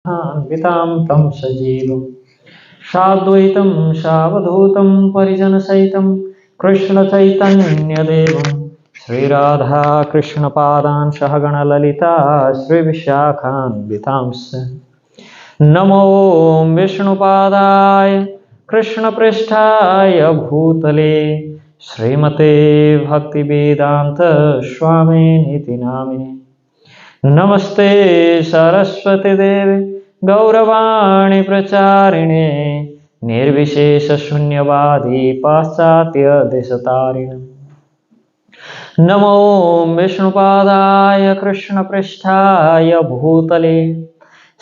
वितां तं सजीवम् साद्वैतं सावधूतं परिजनसहितं कृष्णचैतन्यदेवं श्रीराधा कृष्णपादान् सहगणललिता श्रीविशाखान्वितांश्च नमो विष्णुपादाय कृष्णपृष्ठाय भूतले श्रीमते भक्तिवेदांत स्वामिनिति नामिने नमस्ते सरस्वती देवी गौरवाणी प्रचारिणे निर्विशेषशून्यवादी पाश्चात्यदेशतारिणे नमो विष्णुपादाय कृष्णपृष्ठाय भूतले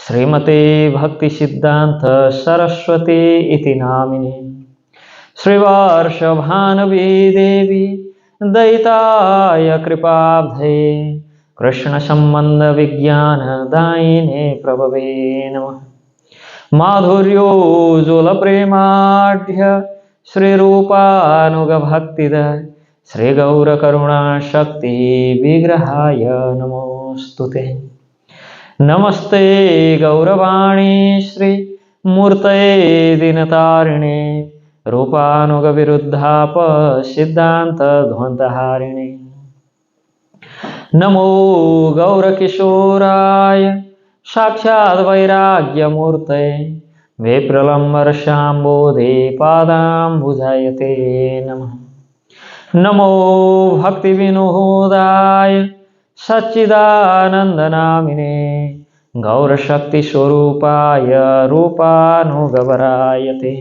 श्रीमते भक्तिसिद्धान्त सरस्वती इति नामिने श्रीवार्षभानवी देवी दयिताय कृपाब्धये कृष्णसम्बन्धविज्ञानदायिने प्रभवे नमः माधुर्योज्ज्वलप्रेमाढ्य श्रीरूपानुगभक्तिद श्रीगौरकरुणाशक्ति विग्रहाय नमोऽस्तुते नमस्ते गौरवाणी श्री मूर्तये दिनतारिणे रूपानुगविरुद्धाप सिद्धांत ध्वंतहारिणे नमो गौरकिशोराय साक्षात् वैराग्यमूर्तये विप्रलम्बरशाम्बोधे पादाम्बुजायते नमः नमो भक्तिविनोदाय सच्चिदानन्दनामिने गौरशक्तिस्वरूपाय रूपानुगवरायते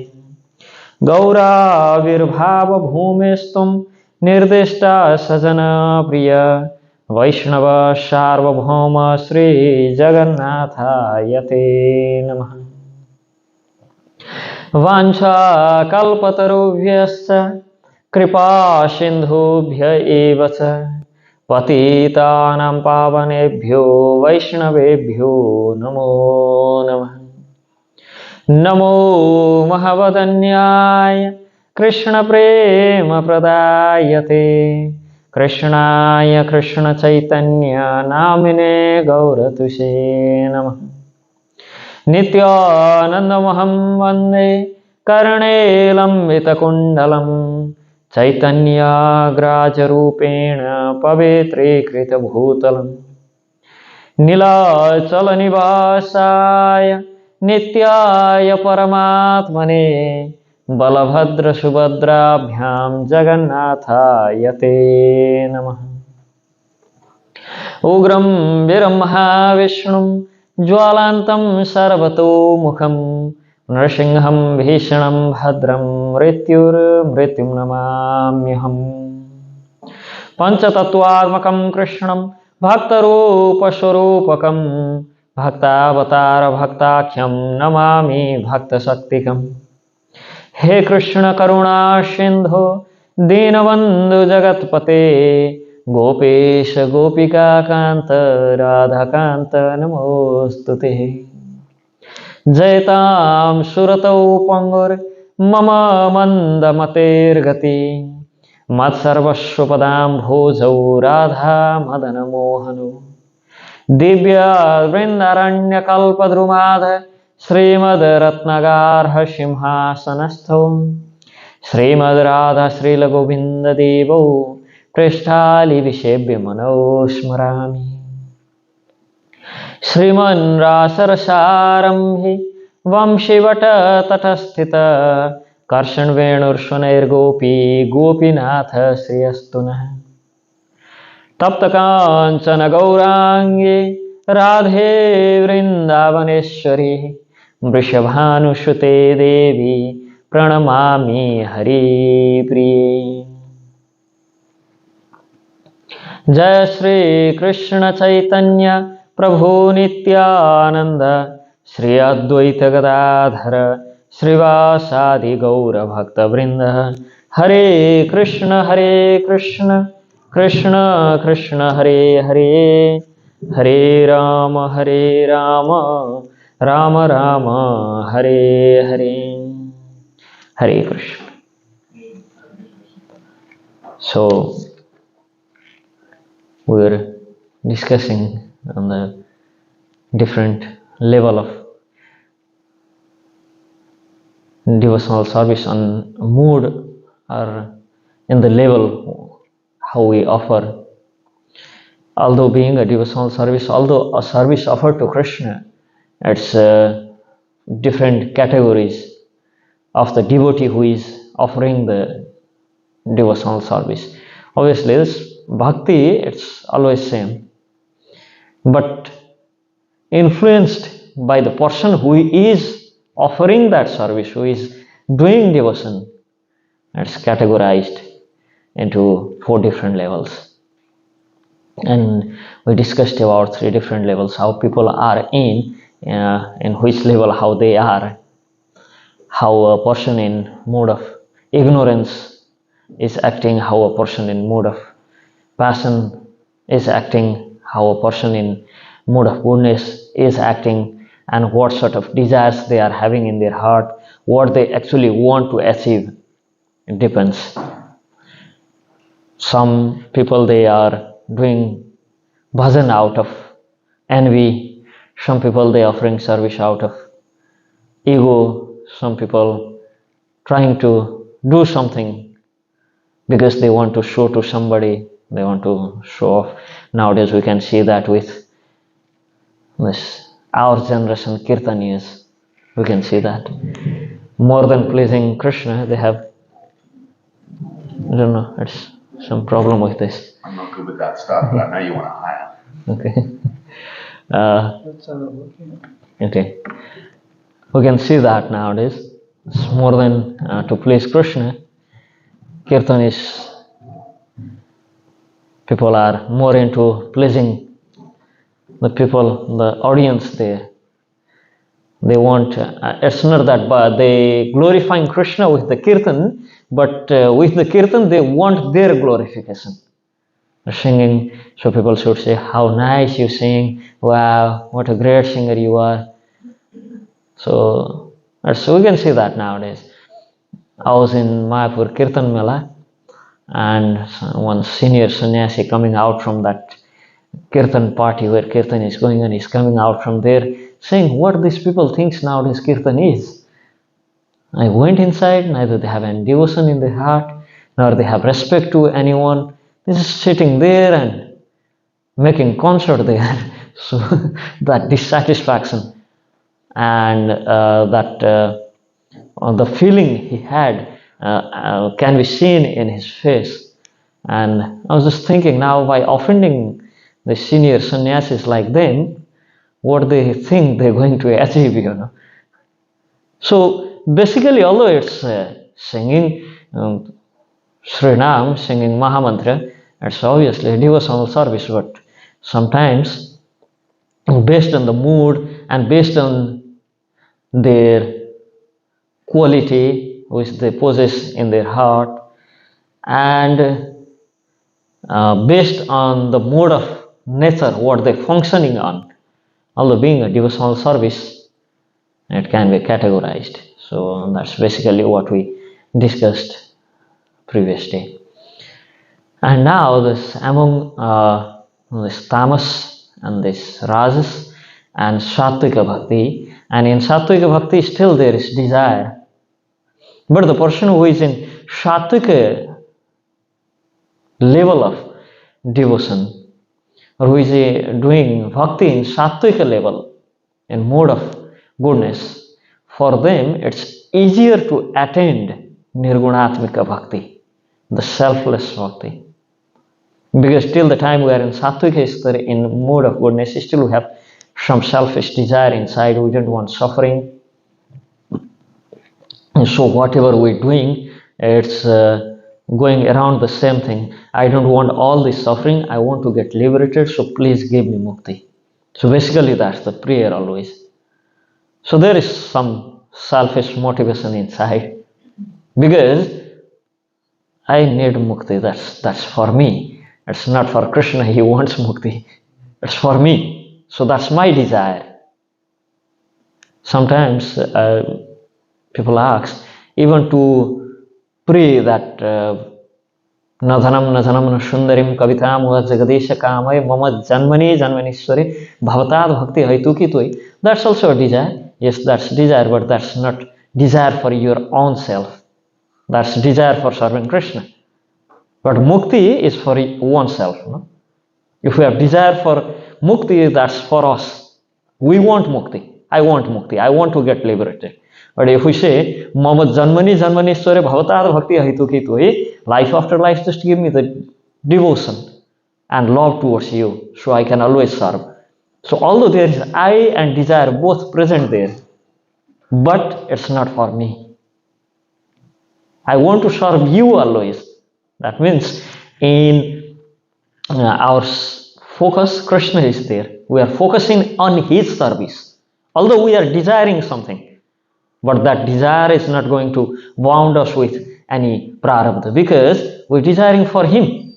गौराविर्भावभूमिस्त्वं निर्दिष्टा सजनप्रिय वैष्णव सार्वभौम श्रीजगन्नाथायते नमः वाञ्छाकल्पतरुभ्यश्च कृपासिन्धुभ्य एव च पतितानां पावनेभ्यो वैष्णवेभ्यो नमो नमः नमो महवदन्याय कृष्णप्रेमप्रदायते कृष्णाय कृष्णचैतन्य नामिने गौरतुषे नमः नित्यानन्दमहं वन्दे कर्णेलम्बितकुण्डलं चैतन्याग्राजरूपेण पवित्रीकृतभूतलं नीलाचलनिवासाय नित्याय परमात्मने बलभद्रसुभद्राभ्यां जगन्नाथाय ते नमः उग्रं वीरमहाविष्णुं ज्वालान्तं सर्वतोमुखं नृसिंहं भीषणं भद्रं मृत्युर्मृत्युं नमाम्यहम् पञ्चतत्त्वात्मकं कृष्णं भक्तरूपस्वरूपकं भक्तावतारभक्ताख्यं नमामि भक्तशक्तिकम् हे कृष्ण करुणा सिंधु दीनबंधु जगत्पते गोपेश गोपिका कांत राधाकांत नमोस्तुते जयतां सुरतौ पंगुर मम मंदमतेर्गति मत्सर्वस्वपदां भोजौ राधा मदन मोहनो दिव्य वृंदारण्यकल्पद्रुमाद श्रीमद् रत्नगार्ह सिंहासनस्थौ श्रीमद् राधा श्रीलगोविंद देवौ पृष्ठालिविषेभ्य मनोस्मरामि श्रीमन् रासरसारम्भे वंशीवटतटस्थित कर्षणवेणुर्षुनैर्गोपी गोपीनाथ श्रियस्तु नः तप्तकाञ्चन गौरांगे राधे वृंदावनेश्वरी वृषभानुसुते देवी प्रणमामि हरिप्रिये जय श्री कृष्ण चैतन्य प्रभु नित्यानंद श्री अद्वैत गदाधर श्रीवासादि गौर भक्त वृंद हरे Krishna Krishna Krishna Hare Hare Hare Ram Ram Ram Hare Hare Hare Krishna. So we were discussing on the different level of devotional service on mood or in the level how we offer. Although being a devotional service, although a service offered to Krishna, it's different categories of the devotee who is offering the devotional service. Obviously, this bhakti, it's always same, but influenced by the person who is offering that service, who is doing devotion, it's categorized into 4 different levels. And we discussed about 3 different levels, how people are in which level, how they are, how a person in mood of ignorance is acting, how a person in mood of passion is acting, how a person in mood of goodness is acting, and what sort of desires they are having in their heart, what they actually want to achieve. It depends. Some people, they are doing bhajan out of envy. Some people, they are offering service out of ego. Some people trying to do something because they want to show to somebody, they want to show off. Nowadays we can see that with this our generation kirtaniyas, we can see that more than pleasing Krishna, they have, I don't know, it's some problem with this. I'm not good with that stuff, but I know you want to hire. Okay. Okay. We can see that nowadays. It's more than to please Krishna. Kirtan is, people are more into pleasing the people, the audience there. They want, it's not that, but they glorifying Krishna with the kirtan, but with the kirtan they want their glorification. Singing, so people should say, how nice you sing, wow, what a great singer you are. So we can see that nowadays. I was in Mayapur Kirtan Mela, and one senior sannyasi coming out from that Kirtan party where Kirtan is going on, he's coming out from there saying, what these people think nowadays Kirtan is. I went inside, neither they have any devotion in their heart, nor they have respect to anyone. They're just sitting there and making concert there. So that dissatisfaction and the feeling he had can be seen in his face. And I was just thinking, now by offending the senior sannyasis like them, what they think they're going to achieve, you know. So basically, although it's singing Srinam, singing Mahamantra, it's obviously a devotional service, but sometimes based on the mood and based on their quality which they possess in their heart, and based on the mode of nature, what they're functioning on, although being a devotional service, it can be categorized. So that's basically what we discussed previous day. And now this among this tamas and this rajas and sattvika bhakti, and in sattvika bhakti still there is desire, but the person who is in sattvika level of devotion, or who is doing bhakti in sattvika level, in mode of goodness, for them it's easier to attend nirgunatmika bhakti, the selfless bhakti. Because till the time we are in sattvika, in mode of goodness, still we have some selfish desire inside, we don't want suffering. And so whatever we're doing, it's going around the same thing. I don't want all this suffering, I want to get liberated, so please give me mukti. So basically that's the prayer always. So there is some selfish motivation inside, because I need mukti, that's for me. It's not for Krishna, he wants mukti. It's for me. So that's my desire. Sometimes people ask, even to pray that Nadhanam Nadhanam Sundarim Kavitam Jagadesha Kamay Mama Janmani Janmanishwari Bhavatad Bhakti Haituki Tui. That's also a desire. Yes, that's desire, but that's not desire for your own self. That's desire for serving Krishna. But mukti is for oneself. No? If we have desire for mukti, that's for us. We want mukti. I want mukti. I want to get liberated. But if we say, Mama Janmani Janmanishware Bhavatad Bhakti Haituki Tui, life after life, just give me the devotion and love towards you, so I can always serve. So although there is I and desire both present there, but it's not for me. I want to serve you always. That means in our focus, Krishna is there. We are focusing on His service. Although we are desiring something, but that desire is not going to wound us with any prarabdha, because we're desiring for Him.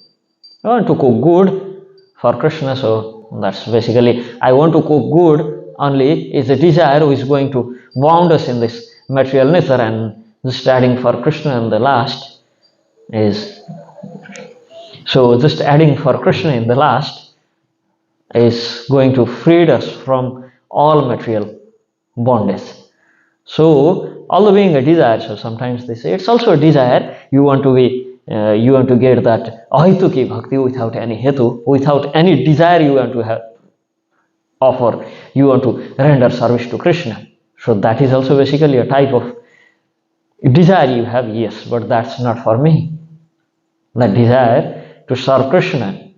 I want to cook good for Krishna, so that's basically, I want to cook good only is a desire which is going to wound us in this material nature, and just adding for Krishna in the last is, so just adding for Krishna in the last is going to free us from all material bondage. So, although being a desire, so sometimes they say it's also a desire. You want to get that ahituki bhakti without any hetu, without any desire you want to have, offer. You want to render service to Krishna. So that is also basically a type of desire you have, yes, but that's not for me. That desire to serve Krishna.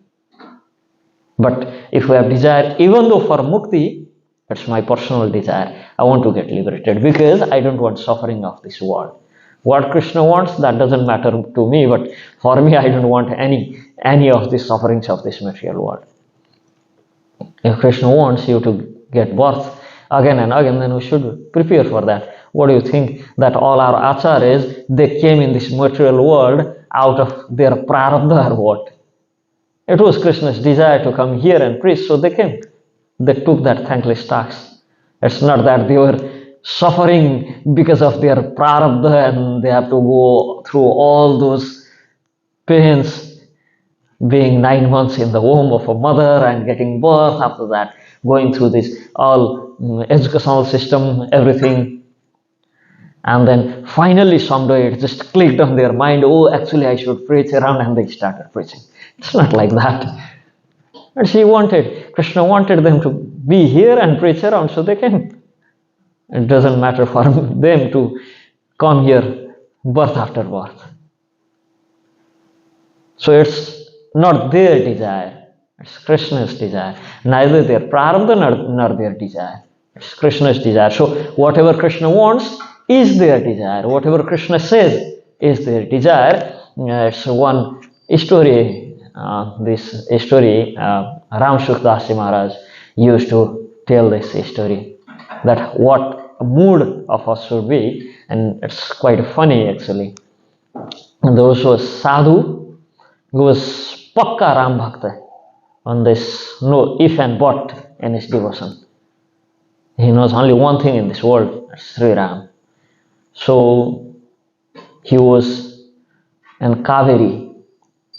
But if we have desire, even though for mukti, it's my personal desire. I want to get liberated because I don't want suffering of this world. What Krishna wants, that doesn't matter to me, but for me, I don't want any of the sufferings of this material world. If Krishna wants you to get birth again and again, then we should prepare for that. What do you think that all our acharyas, they came in this material world out of their prarabdha or what? It was Krishna's desire to come here and preach, so they came. They took that thankless task. It's not that they were suffering because of their prarabdha and they have to go through all those pains, being 9 months in the womb of a mother and getting birth, after that going through this all educational system, everything. And then finally someday it just clicked on their mind, oh, actually I should preach around, and they started preaching. It's not like that. And Krishna wanted them to be here and preach around, so they came. It doesn't matter for them to come here birth after birth. So it's not their desire, it's Krishna's desire. Neither their prarabdha nor their desire. It's Krishna's desire. So whatever Krishna wants is their desire. Whatever Krishna says is their desire. It's one story. This story, Ram Sukhdasi Maharaj used to tell this story, that what a mood of us should be, and it's quite funny actually. And there was a sadhu who was pakka Ram Bhakta, on this no if and but in his devotion. He knows only one thing in this world, Sri Ram. So he was in Kaveri,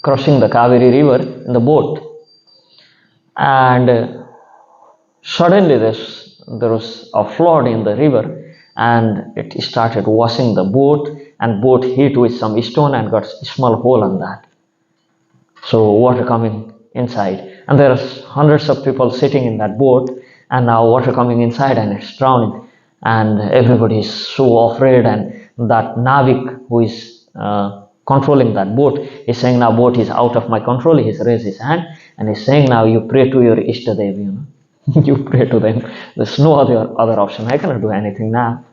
crossing the Kaveri river in the boat, and suddenly there was a flood in the river, and it started washing the boat, and boat hit with some stone and got a small hole on that. So water coming inside, and there are hundreds of people sitting in that boat, and now water coming inside and it's drowning, and everybody is so afraid, and that Navik who is controlling that boat is saying, now boat is out of my control. He's raised his hand and he's saying, now you pray to your Ishtadev, you pray to them. There's no other option. I cannot do anything now.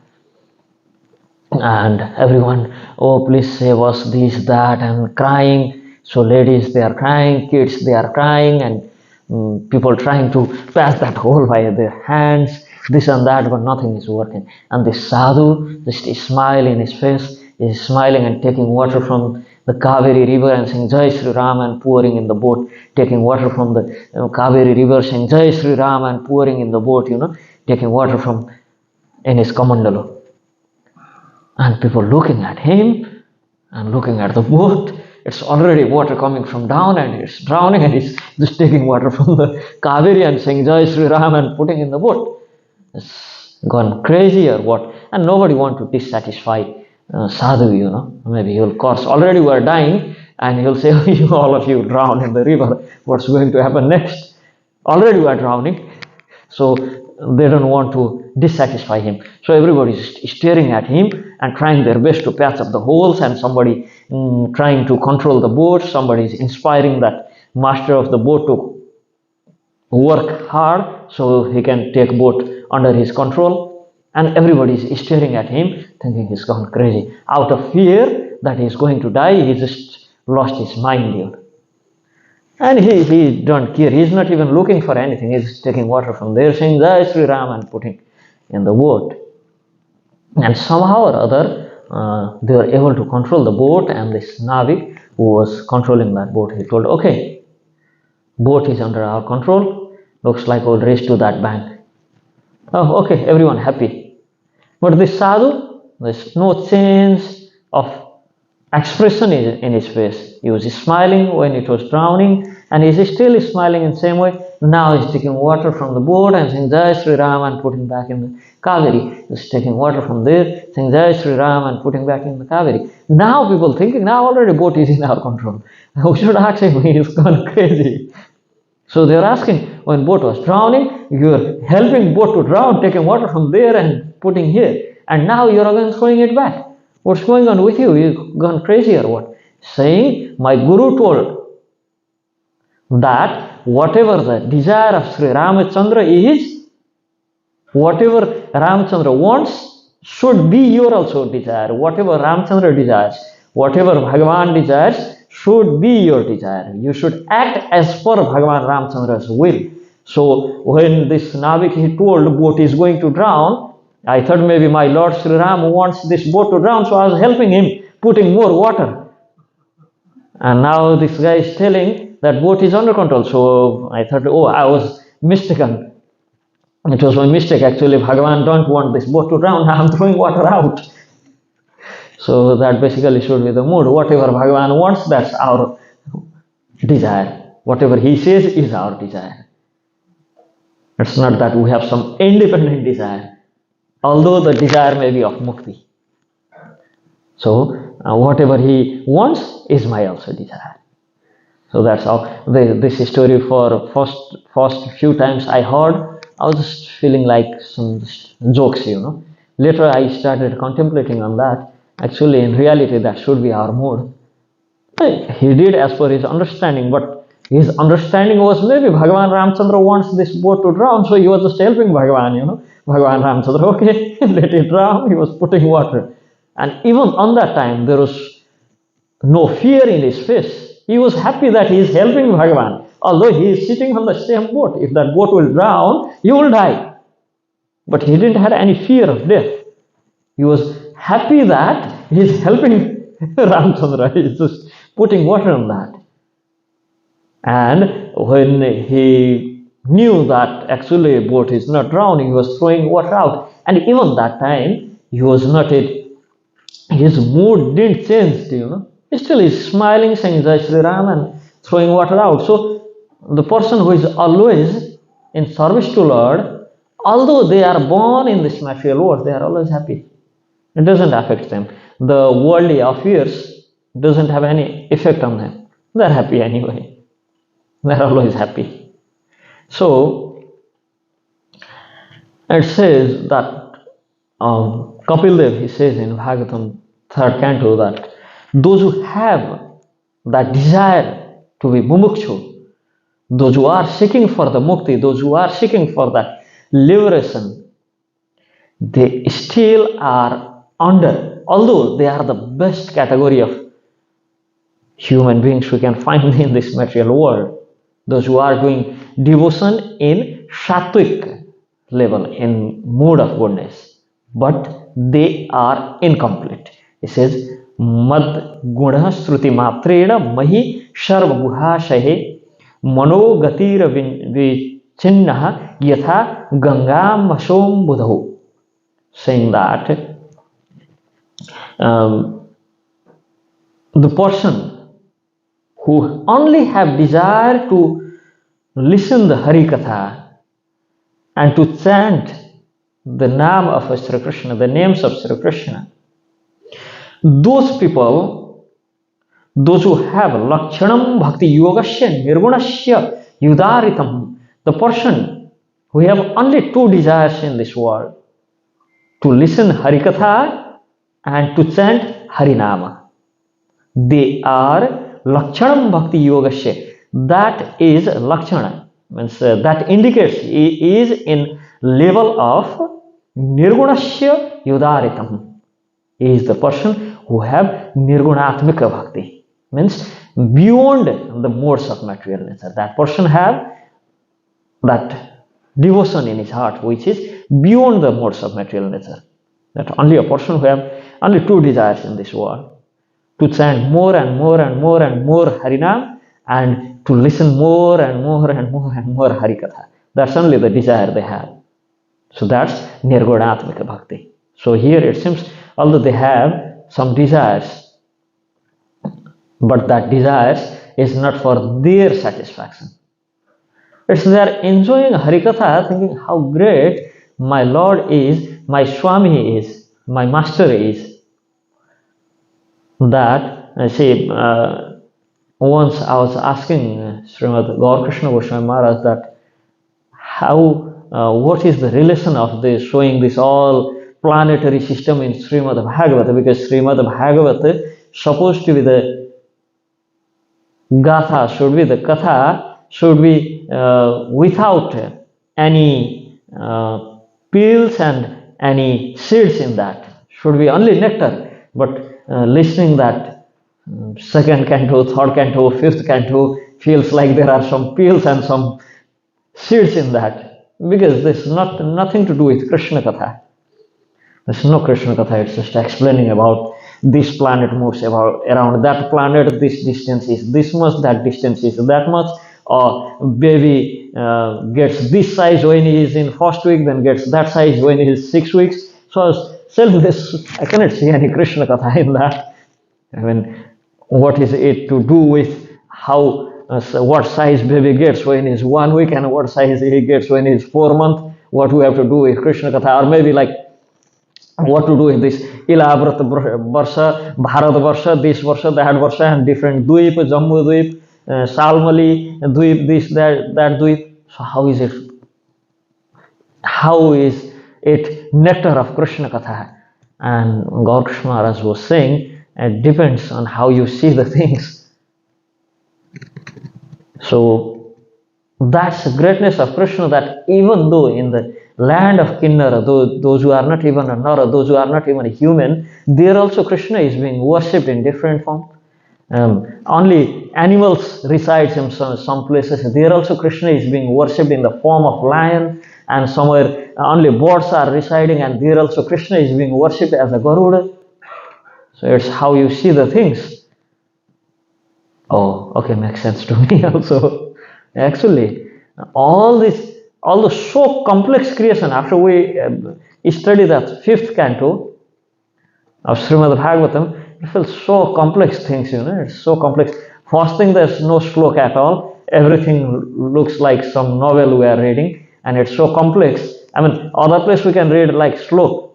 And everyone, oh please save us, this, that, and crying. So ladies, they are crying, kids, they are crying, and people trying to pass that hole by their hands, this and that, but nothing is working. And the sadhu, just a smile in his face, is smiling and taking water from the Kaveri river and saying Jai Sri Ram and pouring in the boat, taking water from the Kaveri river, saying Jai Sri Ram and pouring in the boat, taking water from in his kamandalo. And people looking at him and looking at the boat. It's already water coming from down and it's drowning, and he's just taking water from the Kaveri and saying Jai Sri Ram and putting in the boat. It's gone crazy or what? and nobody want to dissatisfy sadhu, maybe he'll curse. Already we are dying, and he'll say, all of you drown in the river. What's going to happen next? Already we are drowning. So they don't want to dissatisfy him. So everybody is staring at him and trying their best to patch up the holes, and somebody trying to control the boat. Somebody is inspiring that master of the boat to work hard so he can take boat under his control. And everybody is staring at him thinking he's gone crazy. Out of fear that he's going to die, he just lost his mind. And he don't care. He's not even looking for anything. He's taking water from there, saying Jai Sri Ram and putting in the boat. And somehow or other, they were able to control the boat, and this Navik who was controlling that boat, he told, okay, boat is under our control. Looks like we'll race to that bank. Oh, okay, everyone happy. But this sadhu, there's no change of expression in his face. He was smiling when it was drowning, and he's still smiling in the same way. Now he's taking water from the boat and saying Jai Sri Ram and putting back in the Kaveri. He's taking water from there, saying Jai Sri Ram and putting back in the Kaveri. Now people thinking, now already boat is in our control. We should ask him, he's gone crazy. So they're asking, when boat was drowning, you're helping boat to drown, taking water from there and putting here. And now you're again throwing it back. What's going on with you? You've gone crazy or what? Saying, my guru told that whatever the desire of Sri Ramachandra is, whatever Ramachandra wants should be your also desire. Whatever Ramachandra desires, whatever Bhagavan desires should be your desire. You should act as per Bhagavan Ramachandra's will. So when this Navik, he told boat is going to drown, I thought maybe my Lord Sri Ram wants this boat to drown, so I was helping him, putting more water. And now this guy is telling that boat is under control. So I thought, oh, I was mistaken. It was my mistake. Actually, Bhagavan don't want this boat to drown. I'm throwing water out. So that basically should be the mood. Whatever Bhagavan wants, that's our desire. Whatever he says is our desire. It's not that we have some independent desire, although the desire may be of mukti. So whatever he wants is my also desire. So that's how this story for first few times I heard, I was just feeling like some jokes. Later I started contemplating on that. Actually, in reality, that should be our mood. He did as per his understanding, but his understanding was maybe Bhagavan Ramchandra wants this boat to drown, so he was just helping Bhagavan, Bhagavan Ramchandra, okay, let it drown. He was putting water. And even on that time, there was no fear in his face. He was happy that he is helping Bhagavan. Although he is sitting on the same boat, if that boat will drown, he will die. But he didn't have any fear of death. He was happy that he is helping Ramchandra. He is just putting water on that. And when he knew that actually a boat is not drowning, he was throwing water out. And even that time, he was not his mood didn't change, Still he's smiling, saying Jai Sri Ram and throwing water out. So the person who is always in service to Lord, although they are born in this material world, they are always happy. It doesn't affect them. The worldly affairs doesn't have any effect on them. They're happy anyway. They're always happy. So it says that Kapil Dev, he says in Bhagavatam 3rd canto that those who have that desire to be mumukshu, those who are seeking for the mukti, those who are seeking for that liberation, they still are under, although they are the best category of human beings we can find in this material world, those who are doing devotion in sattvic level, in mood of goodness, but they are incomplete. It says, Mad guna sruti matrena mahi sharva guhashahe manogatir vichinnaha yatha gangam vasom budhahu. Saying that the person who only have desire to listen the Hari Katha and to chant the name of Sri Krishna, the names of Sri Krishna, those people, those who have Lakshanam Bhakti Yogasya Nirgunasya Yudaritam, the person who have only two desires in this world, to listen Harikatha and to chant Harinama. They are Lakshanam Bhakti Yogasya. That is Lakshana, means that indicates he is in level of Nirgunasya Yudaritam. He is the person who have Nirgunatmika Bhakti, means beyond the modes of material nature. That person have that devotion in his heart which is beyond the modes of material nature. That only a person who have only two desires in this world, to chant more and more and more and more Harinam, and to listen more and more and more and more Harikatha. That's only the desire they have. So that's Nirgunatmika Bhakti. So here it seems, although they have some desires, but that desires is not for their satisfaction. It's they are enjoying Harikatha, thinking how great my Lord is, my Swami is, my Master is. That, once I was asking Srimad Gaur Krishna Goswami Maharaj that what is the relation of this, showing this all planetary system in Srimad Bhagavata, because Srimad Bhagavata supposed to be the Gatha, should be the Katha, should be without any pills and any seeds in that, should be only nectar. But listening that second canto, third canto, fifth canto feels like there are some pills and some seeds in that, because there's nothing to do with Krishna Katha. There's no Krishna Katha, it's just explaining about this planet moves around that planet, this distance is this much, that distance is that much, or baby gets this size when he is in first week, then gets that size when he is 6 weeks. So I was saying this, I cannot see any Krishna Katha in that. I mean, what is it to do with how, what size baby gets when he's 1 week and what size he gets when he's 4 months? What we have to do with Krishna Katha, or maybe like what to do with this Ilabrat Varsha, Bharat Varsha, this Varsha, that Varsha, and different Dweep, Jammu Dweep, Salmali Dweep, this, that Dweep. So how is it? How is it nectar of Krishna Katha? And Gaur Krishna Maharaj was saying, it depends on how you see the things. So that's the greatness of Krishna, that even though in the land of Kinnara, those who are not even a Nara, those who are not even a human, there also Krishna is being worshipped in different forms. Only animals resides in some places. There also Krishna is being worshipped in the form of lion, and somewhere only birds are residing, and there also Krishna is being worshipped as a Garuda. So it's how you see the things. Oh, okay, makes sense to me also. Actually, all the so complex creation, after we study that fifth canto of Srimad Bhagavatam, it feels so complex things, it's so complex. First thing, there's no slok at all. Everything looks like some novel we are reading, and it's so complex. I mean, other place we can read like slok,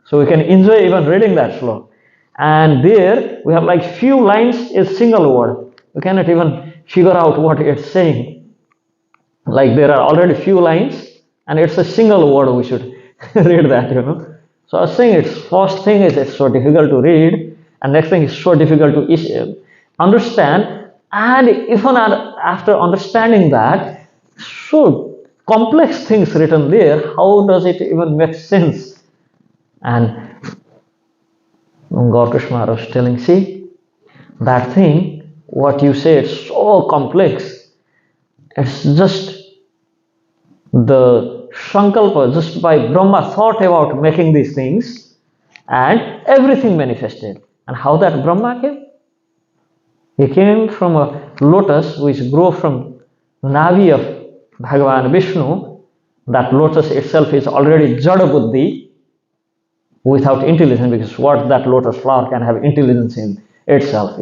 so we can enjoy even reading that slok. And there we have like few lines, a single word. We cannot even figure out what it's saying. Like there are already few lines, and it's a single word. We should read that, So I was saying, it's first thing is it's so difficult to read, and next thing is so difficult to understand. And even after understanding that, so complex things written there, how does it even make sense? And Gaur Krishna was telling, see, that thing, what you say, it's so complex. It's just the Sankalpa, just by Brahma thought about making these things, and everything manifested. And how that Brahma came? He came from a lotus which grew from Navi of Bhagavan Vishnu. That lotus itself is already Jada Buddhi, without intelligence, because what that lotus flower can have intelligence in itself,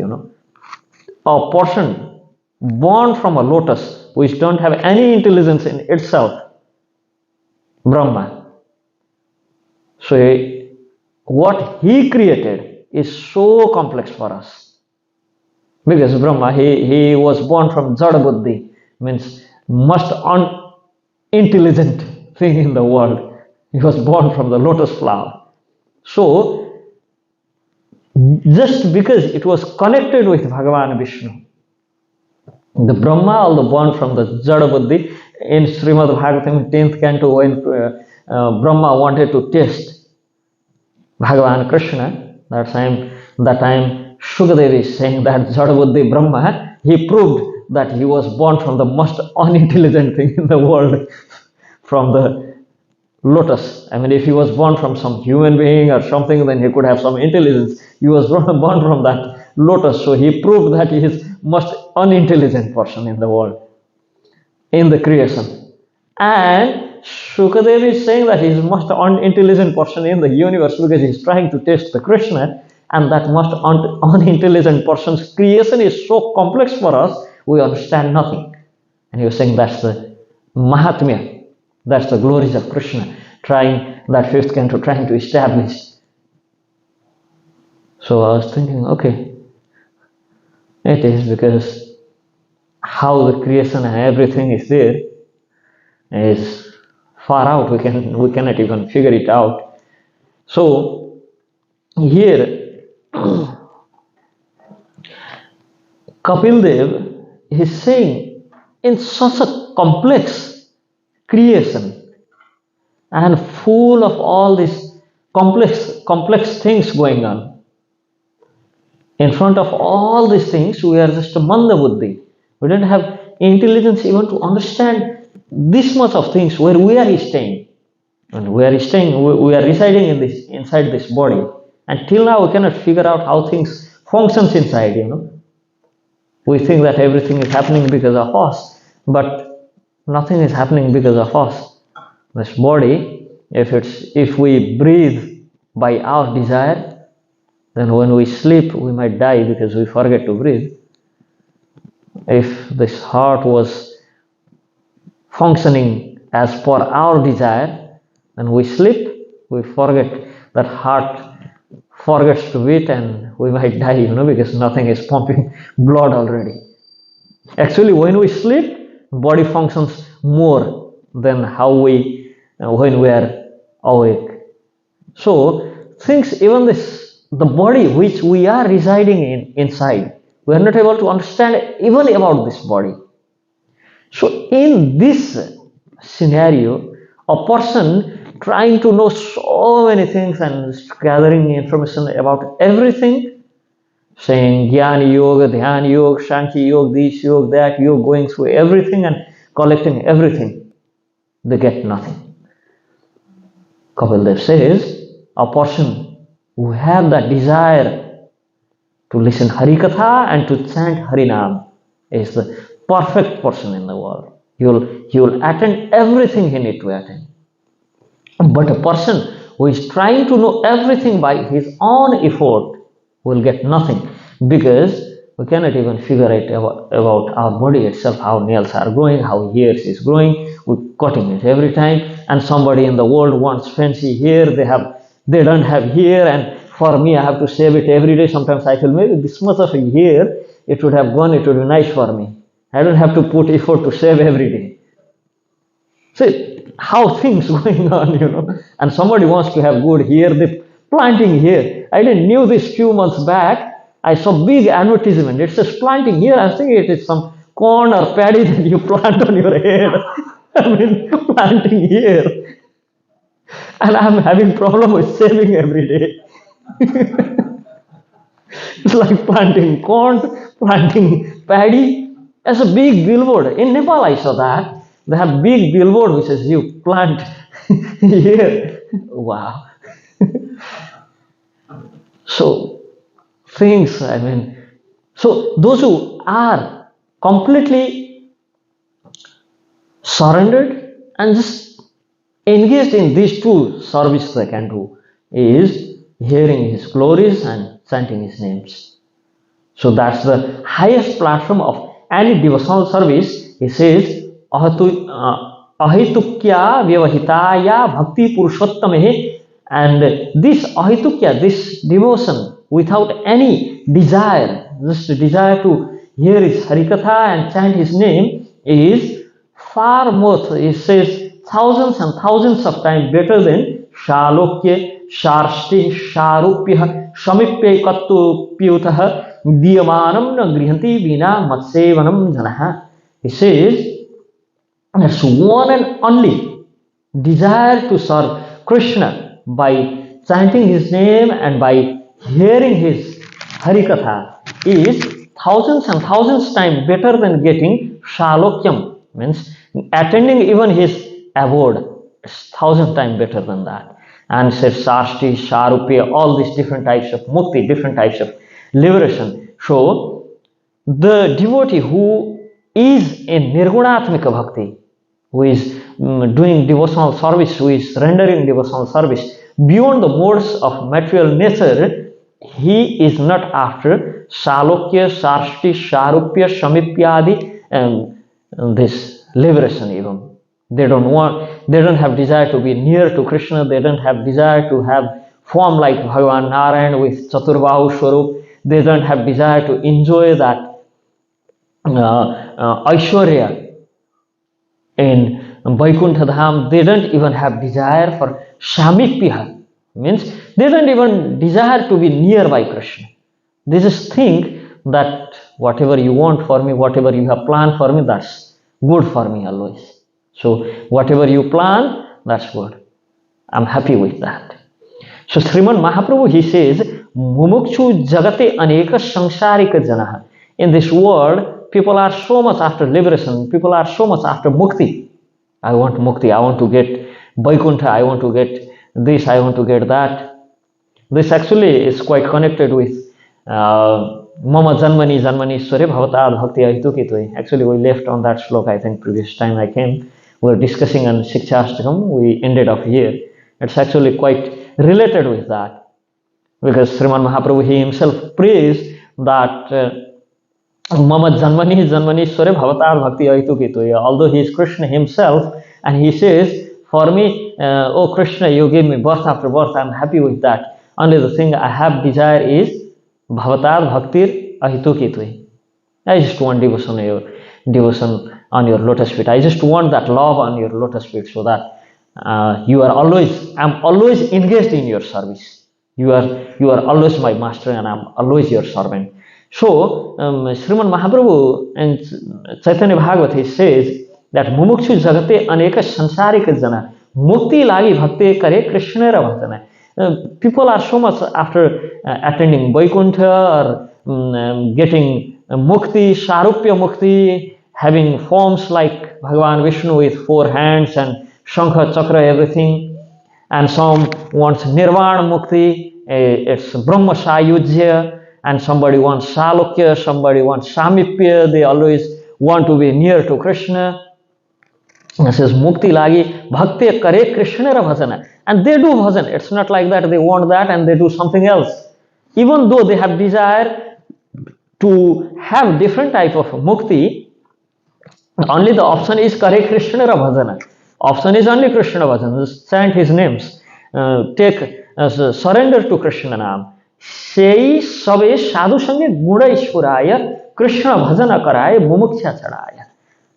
A person born from a lotus which don't have any intelligence in itself, Brahma, So what he created is so complex for us. Because Brahma, he was born from Jada Buddhi, means most unintelligent thing in the world. He was born from the lotus flower. So, just because it was connected with Bhagavan Vishnu, the Brahma, although born from the Jada Buddhi, in Srimad Bhagavatam 10th canto, when Brahma wanted to test Bhagavan Krishna, that time Shukadev is saying that Jadabuddhi Brahma, he proved that he was born from the most unintelligent thing in the world, from the lotus. I mean, if he was born from some human being or something, then he could have some intelligence. He was born from that lotus, so he proved that he is most unintelligent person in the world, in the creation. And Shukadev is saying that he is the most unintelligent person in the universe because he is trying to test the Krishna, and that most unintelligent person's creation is so complex for us, we understand nothing. And he was saying that's the Mahatmya, that's the glories of Krishna, trying that fifth canto, trying to establish. So I was thinking, okay, it is because how the creation and everything is there is far out. We cannot even figure it out. So here Kapil Dev is saying in such a complex creation and full of all these complex things going on. In front of all these things, we are just a manda buddhi. We don't have intelligence even to understand this much of things where we are staying. And we are residing in this inside this body. And till now we cannot figure out how things functions inside. We think that everything is happening because of us, but nothing is happening because of us. This body, if we breathe by our desire, then when we sleep we might die because we forget to breathe. If this heart was functioning as per our desire, then we sleep, we forget, that heart forgets to beat, and we might die, because nothing is pumping blood already. Actually, when we sleep, body functions more than how when we are awake. So things, even the body which we are residing inside, we are not able to understand even about this body. So in this scenario, a person trying to know so many things and gathering information about everything, saying Jnana Yoga, Dhyana Yoga, Shanti Yoga, this yoga, that yoga, going through everything and collecting everything, they get nothing. Kapil Dev says, a person who have that desire to listen Harikatha and to chant Harinam is the perfect person in the world. He will attend everything he need to attend. But a person who is trying to know everything by his own effort will get nothing, because we cannot even figure it about our body itself, how nails are growing, how hairs is growing. We're cutting it every time, and somebody in the world wants fancy hair. They don't have hair, and for me I have to shave it every day. Sometimes I feel maybe this much of a hair, it would have gone, it would be nice for me. I don't have to put effort to shave every day. See how things going on. And somebody wants to have good hair, they planting hair. I didn't knew this few months back. I saw big advertisement. It says planting hair. I was thinking it is some corn or paddy that you plant on your head. I mean, planting hair. And I'm having problem with shaving every day. It's like planting corn, planting paddy. As a big billboard. In Nepal, I saw that. They have big billboard which says you plant here. Wow. So things, so those who are completely surrendered and just engaged in these two services they can do is hearing his glories and chanting his names. So that's the highest platform of any devotional service. He says, ahitukya vyavahitaya bhakti purushottamahe And this ahitukya, this devotion without any desire, just a desire to hear his harikatha and chant his name, is far more, it says, thousands and thousands of times better than shalokya, sharshti, sharupya, samipya kattu pyutah, diyamanam na grihanti vina matsevanam janaha. He says, that's one and only desire to serve Krishna by chanting his name and by hearing his Harikatha is thousands and thousands times better than getting Shalokyam, means attending even his abode is thousand times better than that. And says Sashti, Sharupya, all these different types of mukti, different types of liberation. So the devotee who is in Nirgunatmika Bhakti, who is doing devotional service, who is rendering devotional service beyond the modes of material nature, he is not after Shalokya, Sarshti, Sharupya, Samipyadi, and this liberation even. They don't have desire to be near to Krishna, they don't have desire to have form like Bhagavan Narayan with Chaturbahu Swarup, they don't have desire to enjoy that Aishwarya in Vaikuntha Dham. They don't even have desire for Shamipya, means they don't even desire to be nearby Krishna. They just think that whatever you want for me, whatever you have planned for me, that's good for me always. So whatever you plan, that's good. I'm happy with that. So Sriman Mahaprabhu, he says, Mumukshu jagate aneka sangsarika janaha. In this world, people are so much after liberation, people are so much after mukti. I want mukti, I want to get Vaikuntha, I want to get this, I want to get that. This actually is quite connected with Mama Janmani Janmani Sware Bhavatad Bhakti Ahitukitoi. Actually, we left on that slok, I think, previous time I came. We were discussing on Shikshashtakam, we ended up here. It's actually quite related with that. Because Sriman Mahaprabhu, he himself prays that Mama Janmani Janmani Sware Bhavatad Bhakti Ahitukitoi. Although he is Krishna himself, and he says, for me, oh Krishna, you gave me birth after birth, I'm happy with that. Only the thing I have desire is Bhavatad Bhaktir Ahitukitoi. I just want devotion on your lotus feet. I just want that love on your lotus feet, so that I'm always engaged in your service. You are always my master, and I'm always your servant. So Sriman Mahaprabhu in Chaitanya Bhagavat, he says that Mumukshu jagate aneka sansarika jana mukti lagi bhakti kare Krishna ra bhajana. People are so much after attending Vaikuntha or getting mukti, Sharupya mukti, having forms like Bhagavan Vishnu with 4 hands and Shankha, Chakra, everything. And some wants Nirvana mukti, it's Brahmachari, and somebody wants Shalokya, somebody wants Samipya, they always want to be near to Krishna. It says Mukti lagi bhakti kare Krishna ra bhajana. And they do bhajan. It's not like that they want that and they do something else. Even though they have desire to have different type of mukti, only the option is kare Krishna ra bhajana. Option is only Krishna bhajan. Just chant his names. Surrender to Krishna naam. Sei sabe sadhu sange guna ishwaraya Krishna bhajana karaya mumuksha chadaya.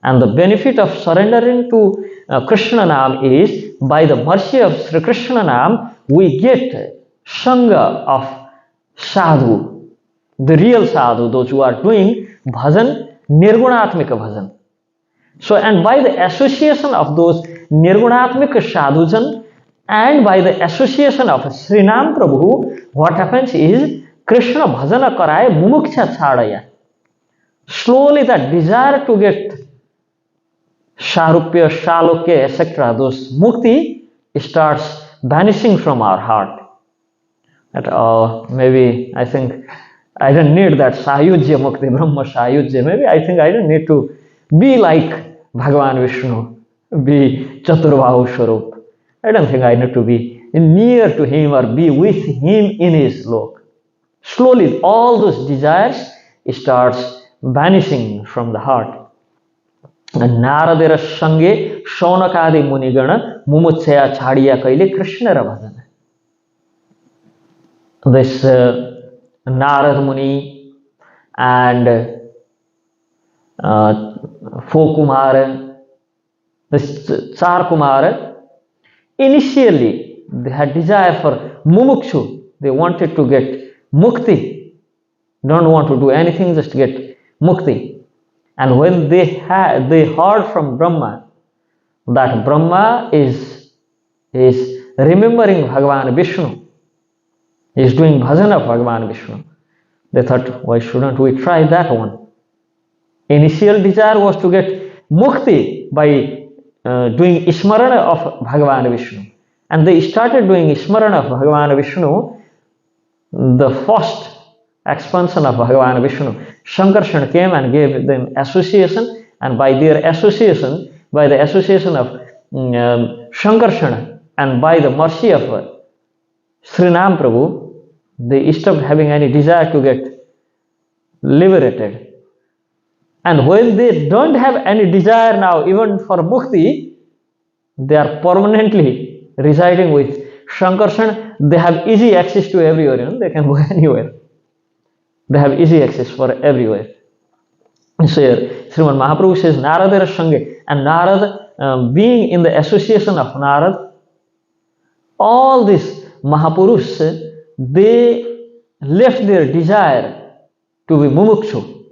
And the benefit of surrendering to Krishna Naam is, by the mercy of Sri Krishna Naam, we get Sangha of Sadhu, the real Sadhu, those who are doing bhajan, Nirgunatmika bhajan. So, and by the association of those Nirgunatmika Sadhujan, and by the association of Srinam Prabhu, what happens is, Krishna bhajana karaya mumuksha chadaya. Slowly that desire to get Sharupya, Shalokya, etc., those mukti starts vanishing from our heart. That maybe I think I don't need that Sayujya mukti, Brahma Sayujya. Maybe I think I don't need to be like Bhagavan Vishnu, be Chaturbahu Swarup. I don't think I need to be near to him or be with him in his lok. Slowly all those desires starts vanishing from the heart. नारदेर संगे शौनकादि मुनिगण मुमुच्छया छाडिया कहिले कृष्ण र भजन. this Narad Muni and Fokumara, this Tsar Kumara, initially they had desire for mumukshu. They wanted to get mukti, don't want to do anything, just get mukti. And when they heard from Brahma that Brahma is remembering Bhagavan Vishnu, is doing bhajan of Bhagavan Vishnu, they thought, why shouldn't we try that one? Initial desire was to get mukti by doing Ismarana of Bhagavan Vishnu. And they started doing Ismarana of Bhagavan Vishnu, the first expansion of Bhagavan Vishnu. Shankarshan came and gave them association, and by their association, by the association of Shankarshan, and by the mercy of Srinam Prabhu, they stopped having any desire to get liberated. And when they don't have any desire now, even for mukti, they are permanently residing with Shankarshan. They have easy access to everywhere, they can go anywhere. They have easy access for everywhere. So here, Sriman Mahaprabhu says, Narada Sange, and Narad, being in the association of Narad, all these Mahapurush, they left their desire to be mumukshu.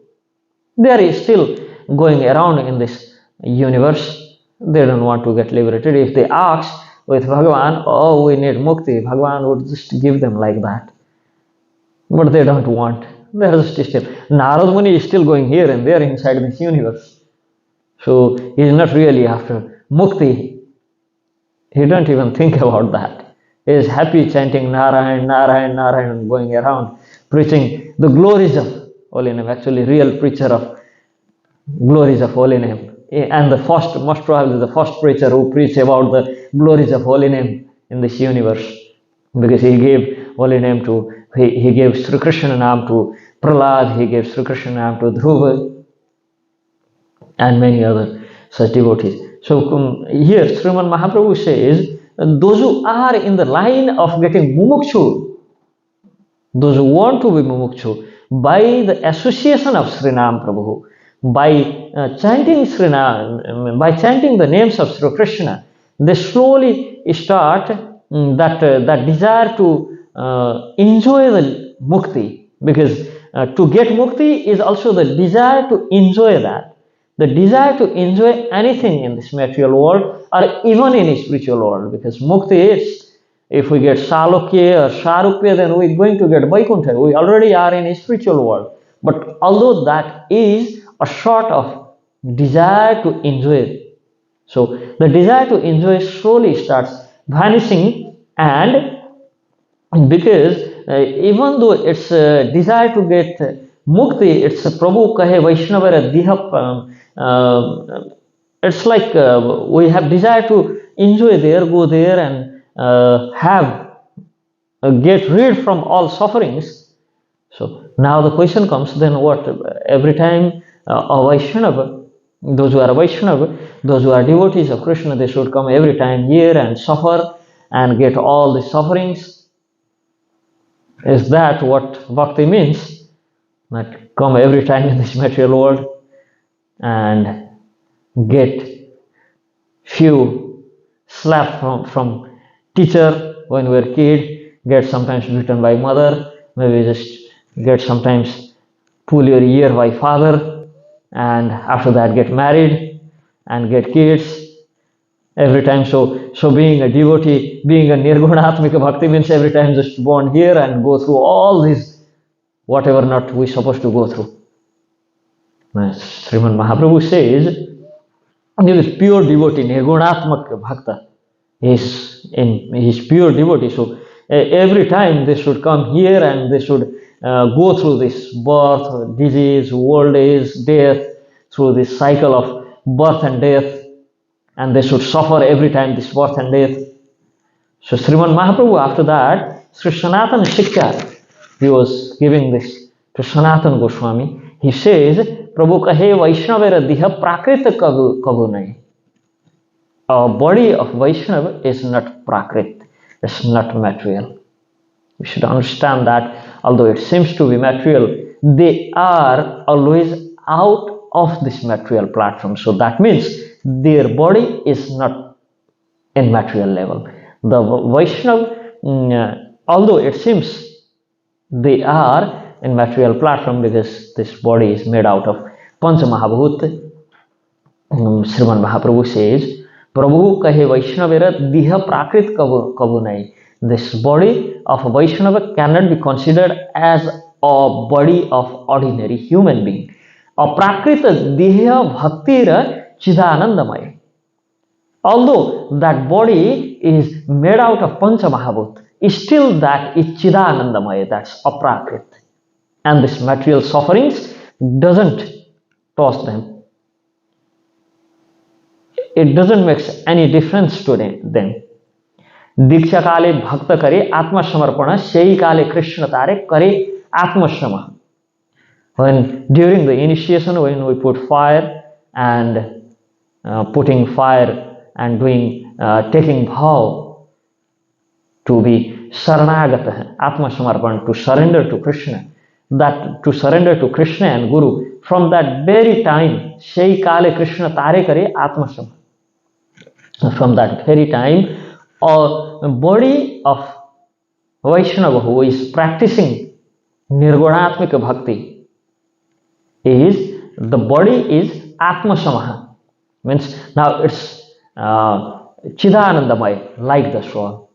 They are still going around in this universe. They don't want to get liberated. If they ask with Bhagavan, oh, we need mukti, Bhagavan would just give them like that. But they don't want. They are just still. Narad Muni is still going here and there inside this universe. So he is not really after mukti. He don't even think about that. He is happy chanting Narayan, Narayan, Narayan, going around preaching the glories of holy name. Actually, real preacher of glories of holy name. And the first, most probably the first preacher who preached about the glories of holy name in this universe. Because he gave holy name to, he gave Sri Krishna name to Prahlad, he gave Sri Krishna name to Dhruva, and many other such devotees. So here Sriman Mahaprabhu says, those who are in the line of getting mumukshu, those who want to be mumukshu, by the association of Srinam Prabhu, by chanting Srinam, by chanting the names of Sri Krishna, they slowly start that desire to enjoy the mukti, because to get mukti is also the desire to enjoy that. The desire to enjoy anything in this material world or even in a spiritual world, because mukti is, if we get Salokya or Sharupya, then we're going to get Vaikuntha. We already are in a spiritual world. But although that is a sort of desire to enjoy, so the desire to enjoy slowly starts vanishing, and because even though it's a desire to get mukti, it's a Prabhu kahe Vaishnavara dihap, it's like we have desire to enjoy there, go there and get rid from all sufferings. So now the question comes, then what? Every time a Vaishnava, those who are Vaishnava, those who are devotees of Krishna, they should come every time here and suffer and get all the sufferings. Is that what bhakti means? That come every time in this material world and get few slap from teacher when we were kid, get sometimes beaten by mother, maybe just get sometimes pull your ear by father, and after that get married and get kids every time. So being a devotee, being a nirgunatmika bhakti means every time just born here and go through all this, whatever not we supposed to go through. Sriman Mahaprabhu says, he is pure devotee, nirgunatmaka bhakta. He is pure devotee. So every time they should come here and they should go through this birth, disease, old age, death, through this cycle of birth and death, and they should suffer every time this birth and death. So Sriman Mahaprabhu, after that, Sri Sanatana Shiksha, he was giving this to Sanatana Goswami. He says, Prabhu kahe Vaishnavera diha prakrita kavu nahi. A body of Vaishnava is not prakrit, it's not material. We should understand that although it seems to be material, they are always out of this material platform. So that means their body is not in material level. The Vaishnav, although it seems they are in material platform because this body is made out of Pancha Mahabhut, Sriman Mahaprabhu says, Prabhu kahe Vaishnavera diha prakrit kabu nahi. This body of a Vaishnava cannot be considered as a body of ordinary human being. Aprakrita diha bhaktira chidanandamaya. Although that body is made out of Pancha Mahabhut, still that is chidanandamaya, that's aprakrit. And this material sufferings doesn't touch them. It doesn't make any difference to them. Diksha kale bhakta kare atma samarpana, sei kale Krishna tare kare atma sama. When during the initiation, when we put fire and putting fire and doing taking bhav to be saranagata, atma samarpana, to surrender to Krishna, that to surrender to Krishna and Guru, from that very time, sei kale Krishna tare kare atma sama. From that very time, a body of Vaishnava who is practicing Nirgunatmika Bhakti is, the body is Atma Samaha. Means now it's Chidanandamay, like the soul.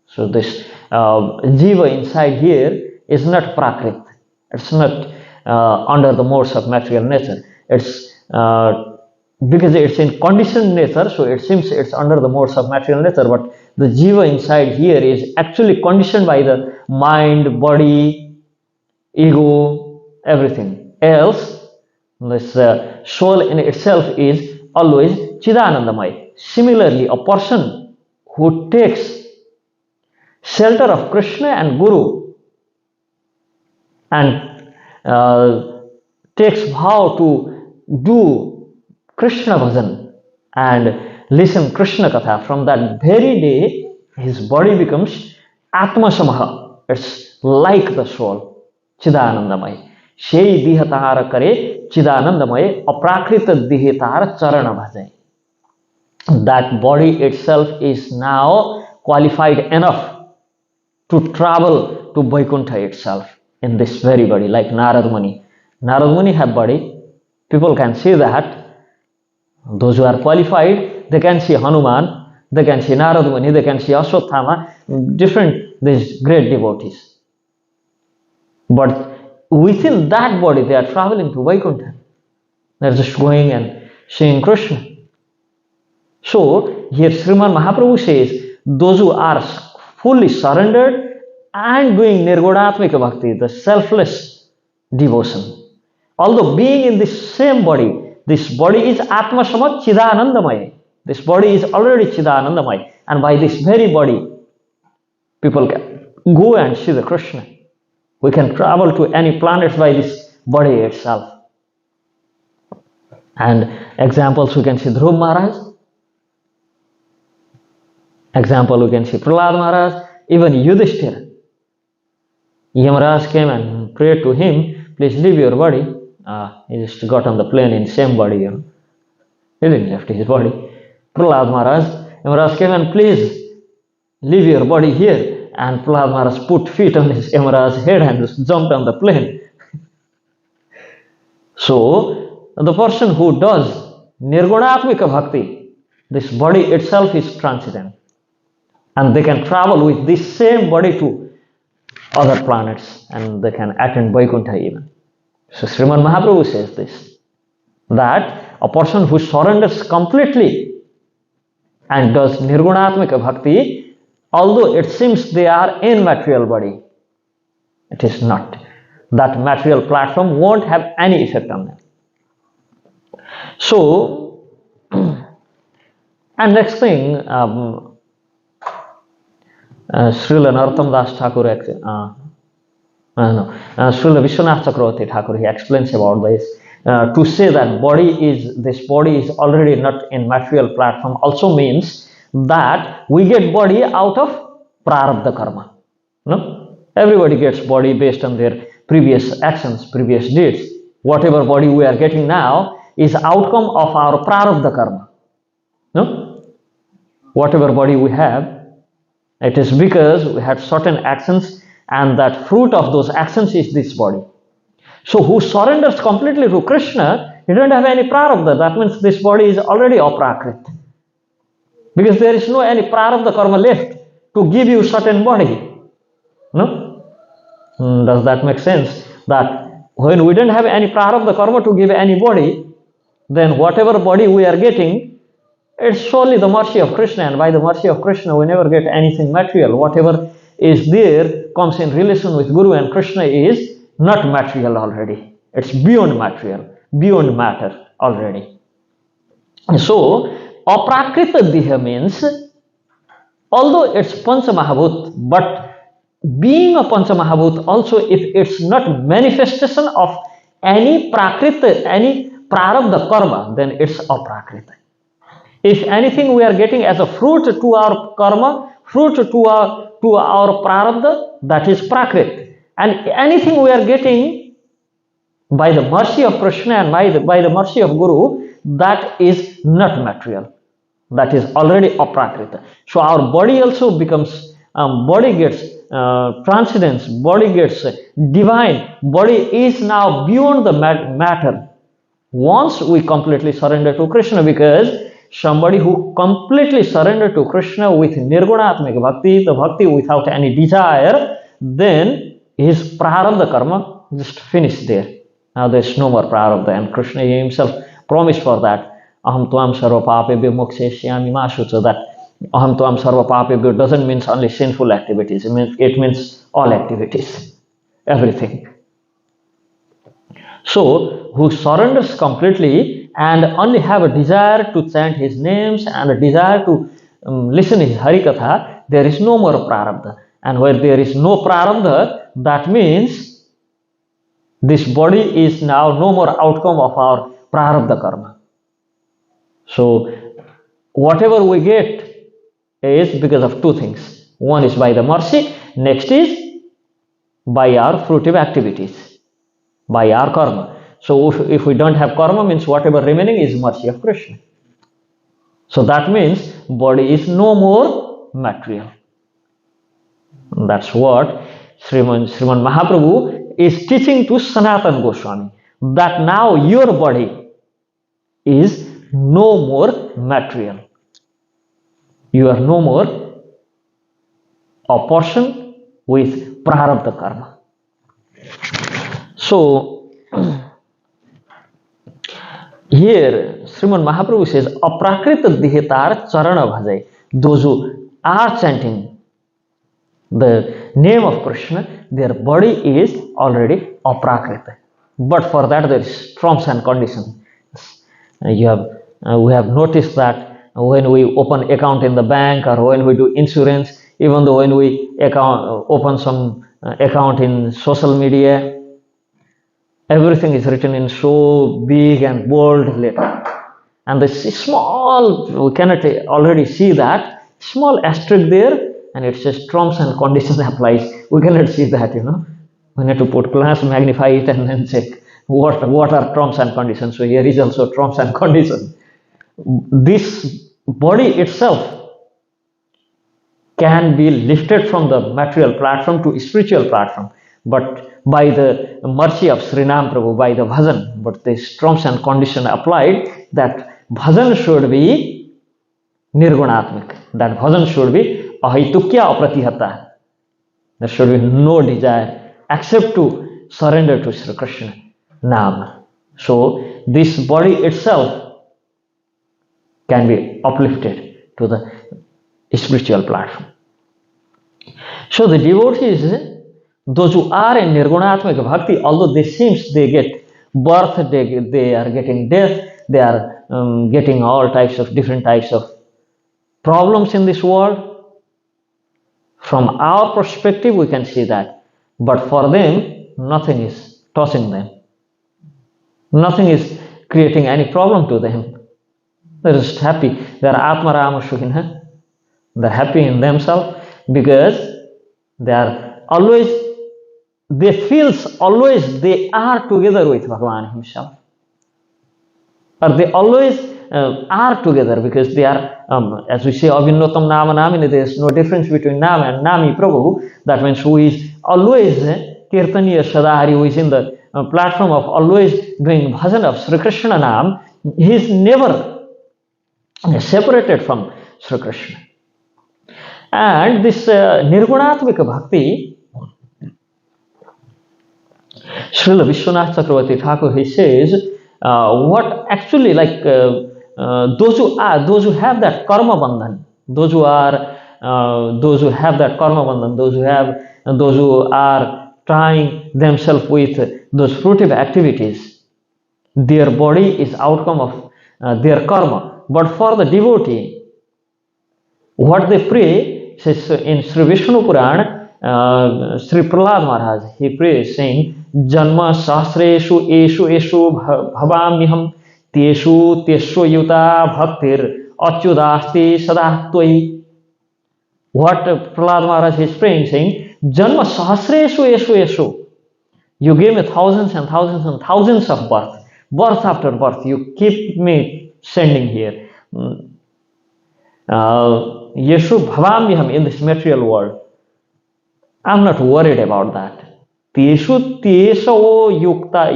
So this Jiva inside here is not Prakrit. It's not under the modes of material nature. It's because it's in conditioned nature, so it seems it's under the modes of material nature, but the jiva inside here is actually conditioned by the mind, body, ego, everything else. This soul in itself is always chidanandamay. Similarly, a person who takes shelter of Krishna and Guru and takes vow to do Krishna bhajan and listen Krishna katha, from that very day his body becomes Atma Samaha. It's like the soul, Chidanandamay. Shei diha tahara kare Chidanandamay, aprakrita dihe tahara charana bhajai. That body itself is now qualified enough to travel to Vaikuntha itself in this very body, like Narad Muni. Narad Muni have body, people can see that. Those who are qualified, they can see Hanuman, they can see Narad Muni, they can see Ashwatthama, different, these great devotees. But within that body, they are traveling to Vaikuntha. They are just going and seeing Krishna. So, here Sriman Mahaprabhu says, those who are fully surrendered and doing Nirgunatmika Bhakti, the selfless devotion, although being in this same body, this body is Atma Samat Chidanandamaya. This body is already Chidanandamaya. And by this very body, people can go and see the Krishna. We can travel to any planets by this body itself. And examples, we can see Dhruv Maharaj. Example, we can see Prahlad Maharaj, even Yudhishthira. Yamaraj came and prayed to him, please leave your body. He just got on the plane in same body, He didn't left his body. Prahlad Maharaj came and please leave your body here. And Prahlad Maharaj put feet on his Yamaraj's head and just jumped on the plane. So, the person who does Nirgunatmika Bhakti, this body itself is transcendent. And they can travel with this same body to other planets and they can attend Vaikuntha even. So Sriman Mahaprabhu says this, that a person who surrenders completely and does Nirgunatmika Bhakti, although it seems they are in material body, it is not. That material platform won't have any effect on them. So, and next thing, Srila Narottam Das Thakur, Srila Vishwanath Chakravarti Thakur, he explains about this. To say that this body is already not in material platform also means that we get body out of prarabdha karma. No? Everybody gets body based on their previous actions, previous deeds. Whatever body we are getting now is outcome of our prarabdha karma. No? Whatever body we have, it is because we had certain actions, and that fruit of those actions is this body. So who surrenders completely to Krishna, he don't have any prarabdha. That means this body is already aprakrit. Because there is no any prarabdha karma left to give you certain body. No? Does that make sense? That when we don't have any prarabdha karma to give any body, then whatever body we are getting, it's solely the mercy of Krishna, and by the mercy of Krishna we never get anything material. Whatever is there comes in relation with Guru, and Krishna is not material already. It's beyond material, beyond matter already. So, aprakrita diha means, although it's Pancha Mahabhut, but being a Pancha Mahabhut also, if it's not manifestation of any prakrita, any prarabdha karma, then it's aprakrita. If anything we are getting as a fruit to our karma, fruit to our prarabdha, that is prakrit. And anything we are getting by the mercy of Krishna and by the mercy of Guru, that is not material. That is already aprakrita. So our body also becomes, body gets transcendence, body gets divine, body is now beyond the matter. Once we completely surrender to Krishna, because somebody who completely surrendered to Krishna with nirgunatmika bhakti, the bhakti without any desire, then his prarabdha karma just finished there. Now there is no more prarabdha, and Krishna himself promised for that. Aham tvam sarva papebhyo mokshayashyami ma shucha. That aham tvam sarva papebhyo doesn't mean only sinful activities. It means all activities, everything. So, who surrenders completely and only have a desire to chant his names and a desire to listen his Harikatha, there is no more prarabdha. And where there is no prarabdha, that means this body is now no more outcome of our prarabdha karma. So, whatever we get is because of two things. One is by the mercy, next is by our fruitive activities, by our karma. So if we don't have karma, means whatever remaining is mercy of Krishna. So that means body is no more material. And that's what Sriman Mahaprabhu is teaching to Sanatana Goswami, that now your body is no more material. You are no more a person with prarabdha karma. So here Sriman Mahaprabhu says, aprakrita dihitar charana bhajai. Those who are chanting the name of Krishna, their body is already aprakrita. But for that there is terms and conditions. We have noticed that when we open account in the bank, or when we do insurance, even though when we open some account in social media, everything is written in so big and bold letter. And this small, we cannot already see that small asterisk there, and it says terms and conditions applies. We cannot see that, We need to put glass, magnify it, and then check what are terms and conditions. So here is also terms and conditions. This body itself can be lifted from the material platform to spiritual platform, but by the mercy of Srinam Prabhu, by the bhajan, but these terms and conditions applied, that bhajan should be nirgunatmik, that bhajan should be ahaitukya apratihata. There should be no desire except to surrender to Sri Krishna Nam. So this body itself can be uplifted to the spiritual platform. So the devotees, those who are in nirgunatmika bhakti, although they get birth, they are getting death, they are getting all types of different types of problems in this world. From our perspective, we can see that. But for them, nothing is touching them. Nothing is creating any problem to them. They're just happy. They're Atma Rama Shukhina. They're happy in themselves because they are always they feels always they are together with Bhagavan himself, or they always are together, because they are, as we say, Avinnotam Nama Namini, there is no difference between Nama and Nami Prabhu. That means who is always Kirtaniya Sadahari, who is in the platform of always doing bhajan of Sri Krishna Nam. He is never separated from Sri Krishna. And this Nirgunatmika Bhakti, Srila Vishwanath Chakravarti Thakur, he says, what actually, like those who have that karma bandhan, those who have that karma bandhan, those who are trying themselves with those fruitive activities, their body is outcome of their karma. But for the devotee, what they pray, says in Sri Vishnu Puran, Sri Prahlad Maharaj, he prays saying, Janma Sahasreshu Eshu Eshu Bhavamiham Teshu Teshu Yuta Bhaktir Achyudasti Sadahtoi. What Prahlad Maharaj is praying, saying, Janma Sahasreshu Eshu Eshu. You gave me thousands and thousands and thousands of birth after birth. You keep me sending here. Yeshu Bhavamyaham, in this material world. I'm not worried about that. Teshu Teso Yuta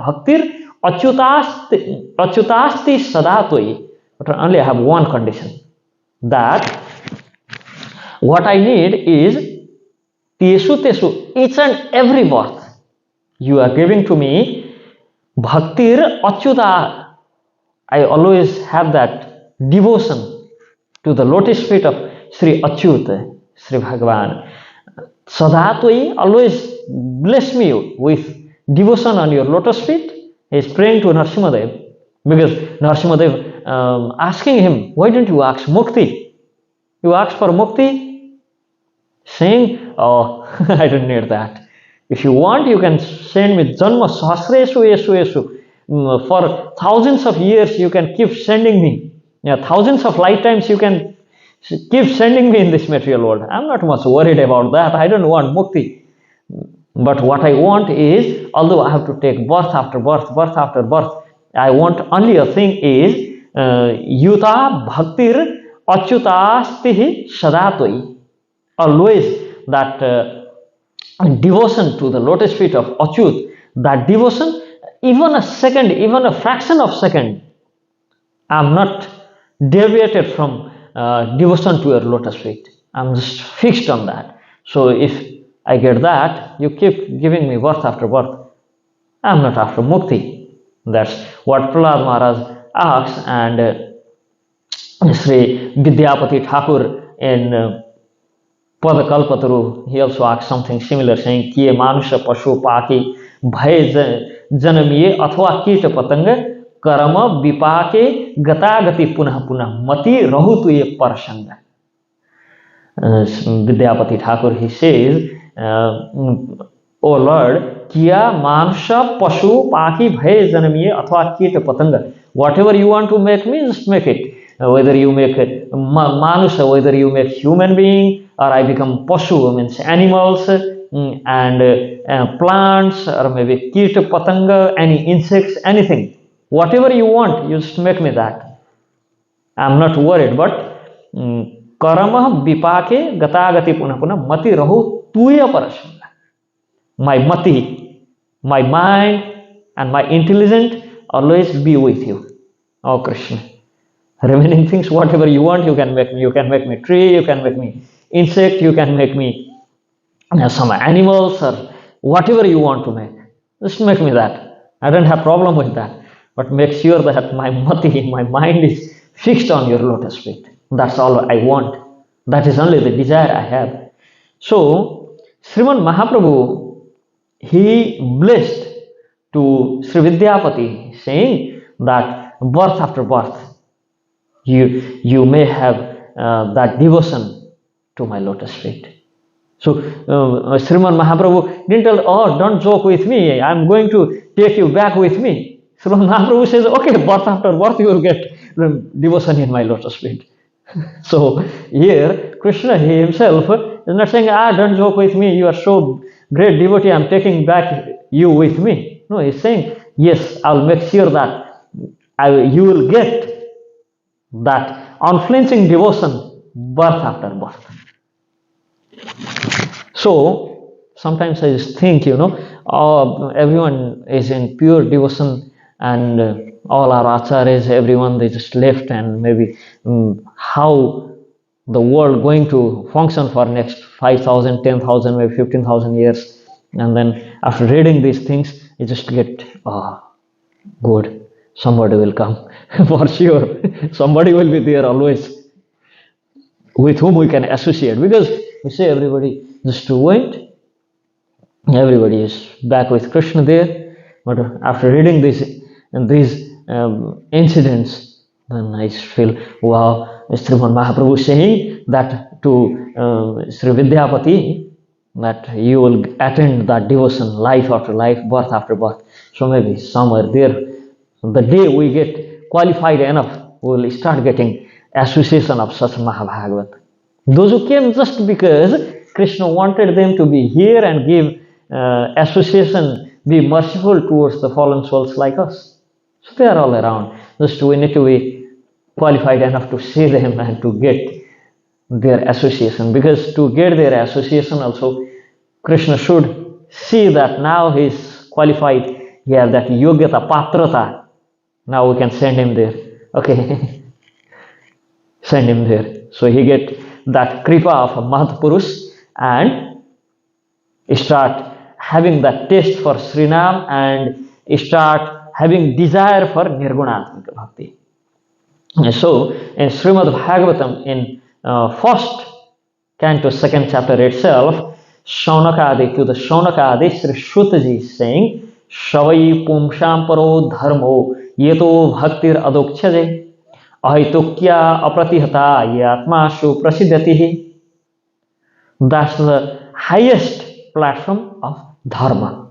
Bhaktir Achyutasti Sadatoi. But only I have one condition. That what I need is Teshu, each and every birth you are giving to me, Bhaktir Achyuta. I always have that devotion to the lotus feet of Sri Achyut, Sri Bhagavan. Sadatoi, always bless me with devotion on your lotus feet. He is praying to Narasimhadev, because Narasimhadev asking him, why don't you ask Mukti? You ask for Mukti? Saying, oh, I don't need that. If you want, you can send me Janma Sahasreshu Eshu Eshu. For thousands of years, you can keep sending me. Yeah, thousands of lifetimes, you can keep sending me in this material world. I'm not much worried about that. I don't want mukti. But what I want is, although I have to take birth after birth, I want only a thing is, Yuta Bhaktir Achyutastihi Sadatoi. Always that devotion to the lotus feet of Achyut, that devotion, even a second, even a fraction of second, I'm not deviated from devotion to your lotus feet. I'm just fixed on that. So if I get that, you keep giving me birth after birth. I'm not after mukti. That's what Prahlad Maharaj asks, and Sri Vidyapati Thakur in Padakalpataru, he also asks something similar, saying, Kiye manusha pashu paki bhai janamiye athva kita patanga karama vipake gatagati punah punah mati rahutu ye parasanga. Vidyapati Thakur, he says, O Lord, Kiya manusha pashu paki bhai janamiye athva kita patanga. Whatever you want to make me, just make it. Whether you make manusha, whether you make human being, or I become pashu, means animals, and plants, or maybe kita patanga, any insects, anything. Whatever you want, you just make me that. I'm not worried, but karama vipake gatagati punah punah mati rahu tuya parasanga. My mati, my mind, and my intelligence always be with you, oh Krishna. Remaining things, whatever you want, you can make me. You can make me tree, you can make me insect, you can make me some animals, or whatever you want to make. Just make me that. I don't have problem with that. But make sure that my mati, my mind is fixed on your lotus feet. That's all I want. That is only the desire I have. So, Sriman Mahaprabhu, he blessed to Sri Vidyapati, saying that birth after birth, you may have that devotion to my lotus feet. So Sriman Mahaprabhu didn't tell, oh, don't joke with me, I'm going to take you back with me. Sriman Mahaprabhu says, okay, birth after birth you will get devotion in my lotus feet. So here Krishna, he himself is not saying, don't joke with me, you are so great devotee, I'm taking back you with me. No, he's saying, yes, I'll make sure that you will get that unflinching devotion birth after birth. So sometimes I just think, everyone is in pure devotion, and all our acharyas, everyone, they just left, and maybe how the world going to function for next 5,000, 10,000, maybe 15,000 years. And then after reading these things, you just get, oh, good, somebody will come for sure. Somebody will be there always with whom we can associate, because we say everybody just went, everybody is back with Krishna there. But after reading these incidents, then I feel, wow, Sriman Mahaprabhu is saying that to Sri Vidyapati, that you will attend that devotion life after life, birth after birth. So maybe somewhere there, the day we get qualified enough, we will start getting association of such Mahabhagavat. Those who came just because Krishna wanted them to be here and give association, be merciful towards the fallen souls like us. So they are all around. Just we need to be qualified enough to see them and to get their association. Because to get their association also, Krishna should see that now he is qualified. He has that yogyata, patrata. Now we can send him there. Okay. Send him there. So he get that kripa of a Mahapurush and start having that taste for Srinam and start having desire for Nirgunatmika Bhakti. And so in Srimad Bhagavatam, in first canto, second chapter itself, Shaunakadi, to the Shaunakadi, Sri Shutaji is saying, Shavai Pumsham Paro Dharmo Yeto Bhaktir Adokchaje Ahitukya Apratihata Yatmashu Prasiddhatihi. That's the highest platform of Dharma.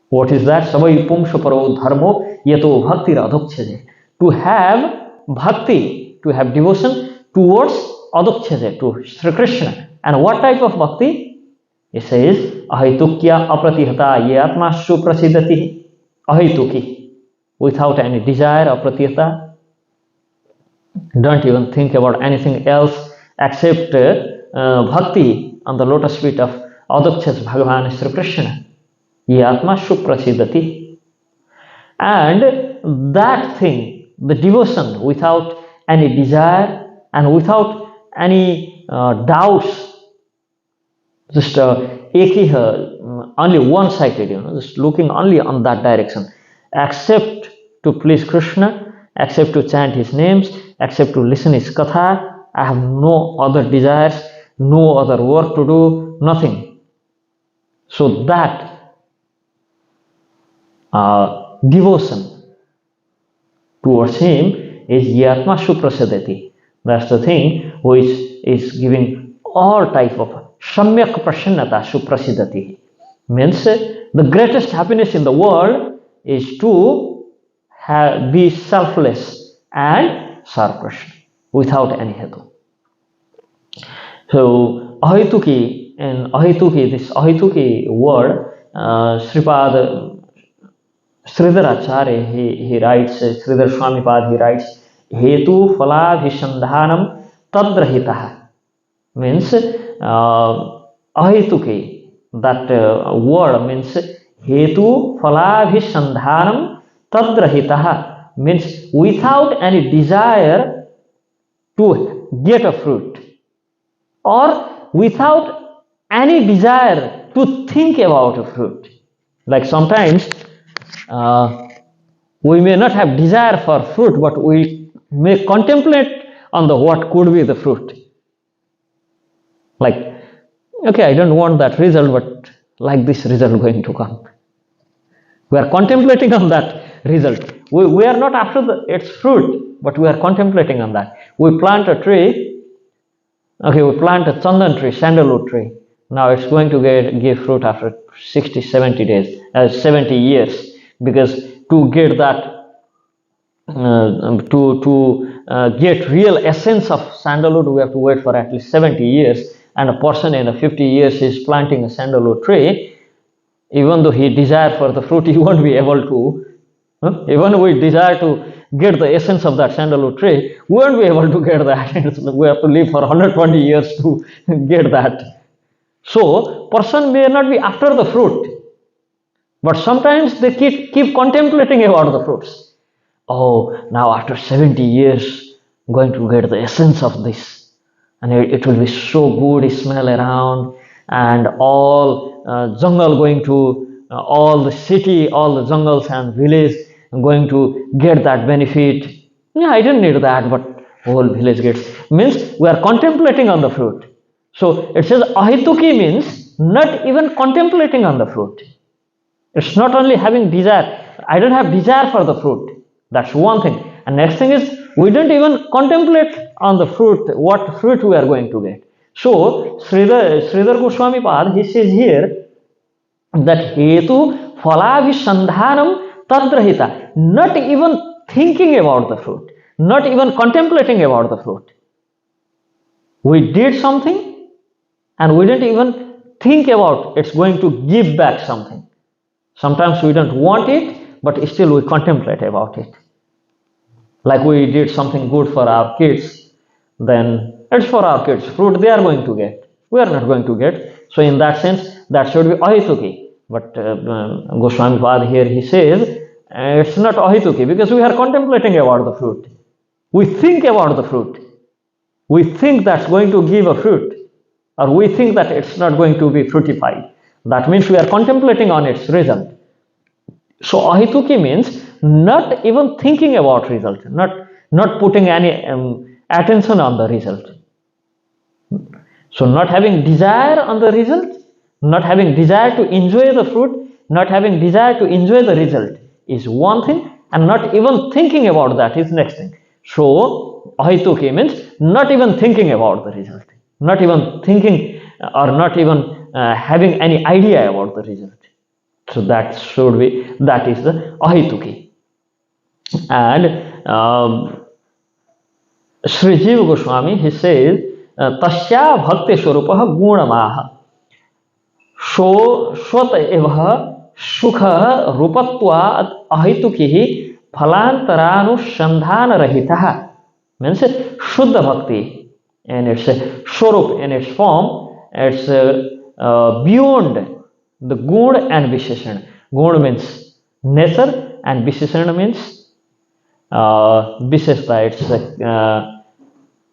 What is that? Savai Pumshaparo Dharmo Yato Bhakti Adokchaje. To have bhakti, to have devotion towards Adokchaje, to Sri Krishna. And what type of bhakti? It says, Ahitukya Apratihata Yatmashu Prasiddhatihi. Ahituki. Without any desire, Apratihata. Don't even think about anything else except bhakti on the lotus feet of Adokchas Bhagavan Sri Krishna. Ye Atma Shuprasidati. And that thing, the devotion without any desire and without any doubts, just only one-sided, just looking only on that direction, except to please Krishna, except to chant his names, except to listen his katha. I have no other desires, no other work to do, nothing. So that devotion towards him is Yatma Shuprasadati. That's the thing which is giving all type of Samyak Prasannata Suprasidati. Means the greatest happiness in the world is to be selfless and serve Krishna without any hetu. So Ahituki, in Ahituki, this Ahituki word, Sripad Sridharacharya, he writes, Sridhar Swamipad, he writes, Hetu Phalabhisandhanam Tadrahitaha. Means Ahituki, that word means Hetu Phalabhisandhanam Tadrahitaha, means without any desire to get a fruit, or without any desire to think about a fruit. Like sometimes we may not have desire for fruit, but we may contemplate on the what could be the fruit. Like, okay, I don't want that result, but like this result going to come. We are contemplating on that result. We are not after its fruit, but we are contemplating on that. We plant a tree. Okay, we plant a chandan tree, sandalwood tree. Now it's going to give fruit after 60, 70 days, 70 years. Because to get that, to get real essence of sandalwood, we have to wait for at least 70 years. and a person in a 50 years is planting a sandalwood tree, even though he desire for the fruit, he won't be able to. Even we desire to get the essence of that sandalwood tree, we won't be able to get that. We have to live for 120 years to get that. So, person may not be after the fruit, but sometimes they keep contemplating about the fruits. Oh, now after 70 years, I'm going to get the essence of this. And it will be so good, smell around, and all jungle going to, all the city, all the jungles and village going to get that benefit. Yeah, I didn't need that, but whole village gets. Means we are contemplating on the fruit. So it says ahituki means not even contemplating on the fruit. It's not only having desire. I don't have desire for the fruit. That's one thing. And next thing is we don't even contemplate on the fruit, what fruit we are going to get. So Sridhar Goswami Pad, he says here that hetu phalabhisandhanam tadrahita, not even thinking about the fruit, not even contemplating about the fruit. We did something and we didn't even think about it's going to give back something. Sometimes we don't want it, but still we contemplate about it. Like we did something good for our kids, then it's for our kids. Fruit they are going to get. We are not going to get. So in that sense, that should be ahituki. But Goswami Pad here, he says, it's not ahituki because we are contemplating about the fruit. We think about the fruit. We think that's going to give a fruit, or we think that it's not going to be fruitified. That means we are contemplating on its result. So ahituki means not even thinking about result, not putting any attention on the result. So not having desire on the result, not having desire to enjoy the fruit, not having desire to enjoy the result is one thing, and not even thinking about that is next thing. So ahituki means not even thinking about the result, not even thinking or not even having any idea about the result. So that should be, that is the ahituki. And Sri Jiva Goswami, he says, tasya bhakti swarupaha gunamaha swat eva sukha rupatva ahituki phalantaranusandhana rahitaha, means shuddha bhakti and its swarup in its form, it's beyond the gun and visheshan. Gun means nature and visheshan means visheshta. It's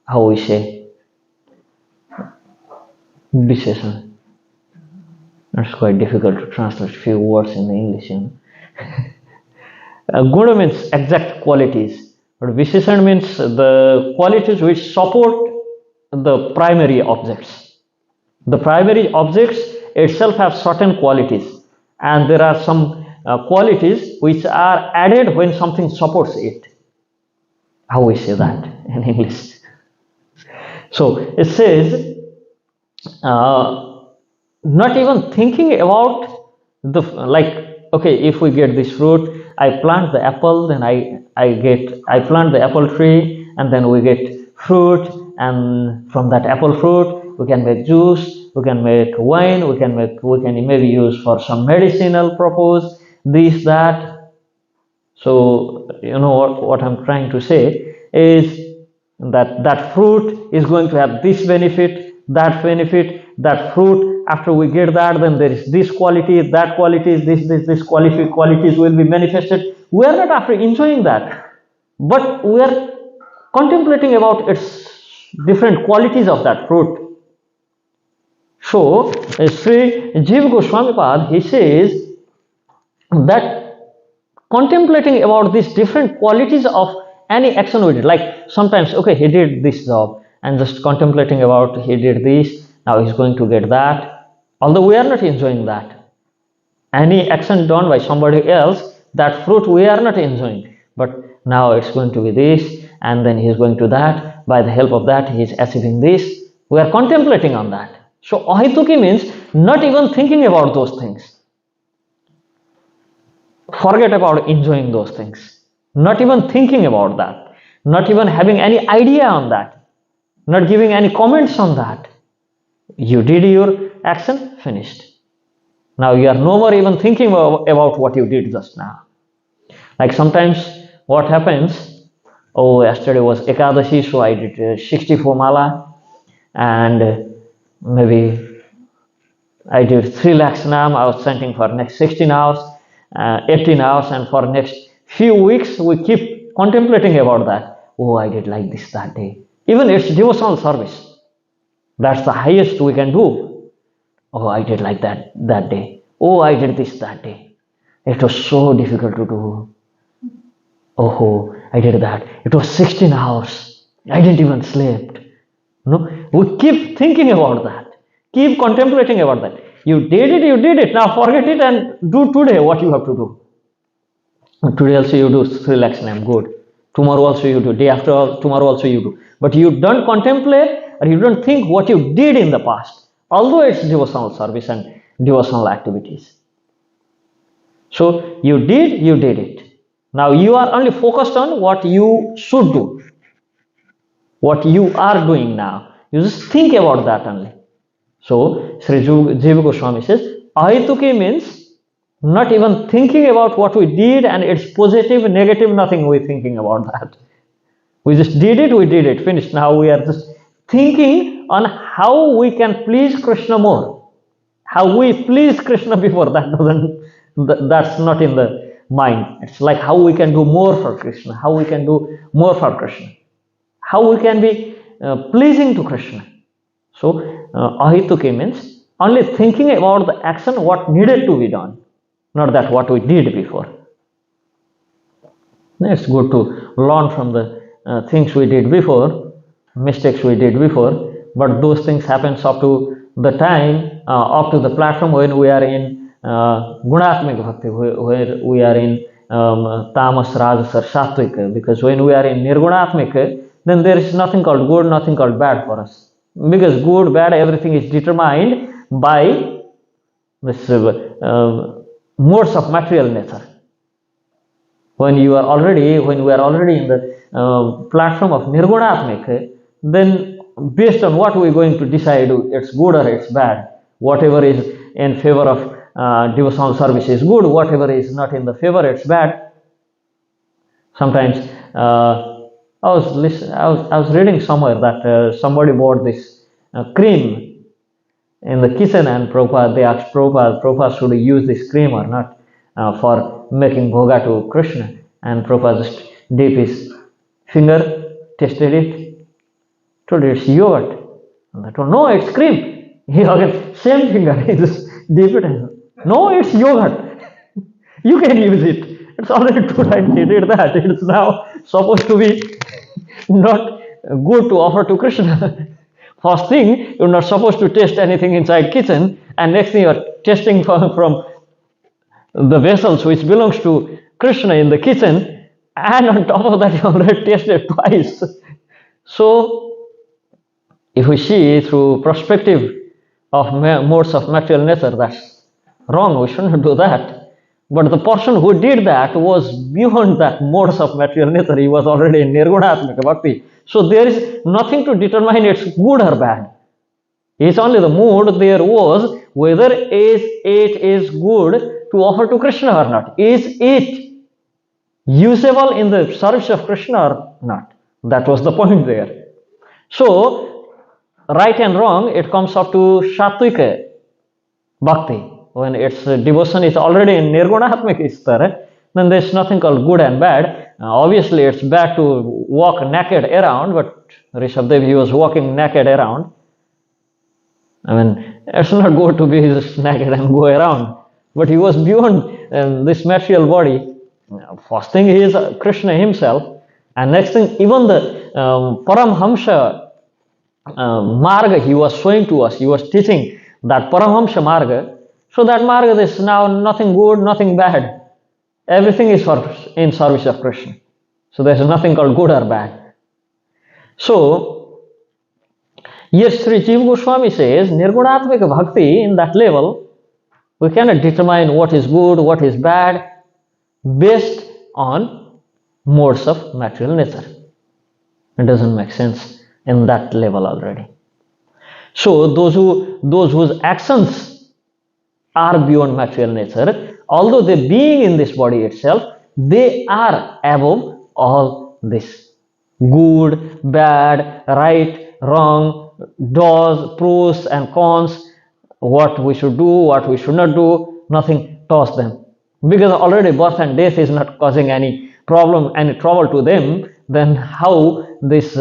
how we say visheshan. It's quite difficult to translate few words in the English. Guna means exact qualities, but visheshan means the qualities which support the primary objects. The primary objects itself have certain qualities, and there are some qualities which are added when something supports it. How we say that in English? So it says, not even thinking about the, like, okay, if we get this fruit, I plant the apple, then I plant the apple tree, and then we get fruit, and from that apple fruit we can make juice, we can make wine, we can maybe use for some medicinal purpose, this, that. So you know what I'm trying to say is that fruit is going to have this benefit, that fruit, after we get that, then there is this quality, that qualities, this qualities will be manifested. We are not after enjoying that, but we are contemplating about its different qualities of that fruit. So Sri Jiva Goswami Pad, he says that contemplating about these different qualities of any action we did, like sometimes, okay, he did this job, and just contemplating about he did this, now he's going to get that, although we are not enjoying that. Any action done by somebody else, that fruit we are not enjoying, but now it's going to be this, and then he's going to that, by the help of that he is achieving this. We are contemplating on that. So ahituki means not even thinking about those things. Forget about enjoying those things. Not even thinking about that. Not even having any idea on that. Not giving any comments on that. You did your action, finished. Now you are no more even thinking about what you did just now. Like sometimes what happens, oh, yesterday was Ekadashi, so I did 64 mala, and maybe I did 3 lakhs nam. I was chanting for next 16 hours, 18 hours, and for next few weeks we keep contemplating about that. Oh, I did like this that day. Even it's devotional service. That's the highest we can do. Oh, I did like that day. Oh, I did this that day. It was so difficult to do. Oh, I did that. It was 16 hours. I didn't even sleep. No, we keep thinking about that. Keep contemplating about that. You did it, you did it. Now forget it and do today what you have to do. Today also you do 3 lakhs and I'm good. Tomorrow also you do. Day after tomorrow also you do. But you don't contemplate or you don't think what you did in the past. Although it's devotional service and devotional activities. So you did it. Now you are only focused on what you should do. What you are doing now. You just think about that only. So Sri Jiva Goswami says, Ahituki means not even thinking about what we did and it's positive, negative, nothing we thinking about that. We just did it, we did it, finished. Now we are just thinking on how we can please Krishna more. How we please Krishna before, that's not in the mind. It's like how we can do more for Krishna, how we can do more for Krishna, how we can be pleasing to Krishna. So, ahituki means only thinking about the action, what needed to be done, not that what we did before. It's good to learn from the things we did before, mistakes we did before, but those things happen up to the time, up to the platform when we are in Gunatmik Bhakti, where we are in Tamas, Rajas or Sattvic, because when we are in Nirgunatmik, then there is nothing called good, nothing called bad for us. Because good, bad, everything is determined by this modes of material nature. When we are already in the platform of Nirgunatmik, then based on what we are going to decide, it's good or it's bad. Whatever is in favor of devotional service is good, whatever is not in the favor, it's bad. Sometimes I was reading somewhere that somebody bought this cream in the kitchen, and Prabhupada, they asked Prabhupada should use this cream or not for making bhoga to Krishna, and Prabhupada just dipped his finger, tested it, told it's yogurt. And I told, no, it's cream. He again, same finger, he just dipped it and no, it's yogurt. You can use it. It's already 2 times he did that. It's now supposed to be not good to offer to Krishna. First thing, you're not supposed to taste anything inside kitchen, and next thing you're tasting from the vessels which belongs to Krishna in the kitchen, and on top of that you already tasted twice. So, if we see through perspective of modes of material nature, that's wrong, we shouldn't do that. But the person who did that was beyond that modes of material nature. He was already in Nirgunatmika Bhakti. So there is nothing to determine it's good or bad. It's only the mood there was whether it is good to offer to Krishna or not. Is it usable in the service of Krishna or not? That was the point there. So, right and wrong, it comes up to Satvika Bhakti. When its devotion is already in Nirgunatmik Istar, then there's nothing called good and bad. Obviously, it's bad to walk naked around, but Rishabdev, he was walking naked around. I mean, it's not good to be just naked and go around. But he was beyond this material body. First thing, he is Krishna himself. And next thing, even the Paramhamsa Marga he was showing to us. He was teaching that Paramhamsa Marga. So that Marga is now nothing good, nothing bad. Everything is in service of Krishna. So there's nothing called good or bad. So, yes, Sri Jiva Goswami says, Nirgunatmika Bhakti, in that level, we cannot determine what is good, what is bad, based on modes of material nature. It doesn't make sense in that level already. So those whose actions are beyond material nature, although they being in this body itself, they are above all this. Good, bad, right, wrong, does, pros and cons, what we should do, what we should not do, nothing toss them. Because already birth and death is not causing any problem, any trouble to them, then how these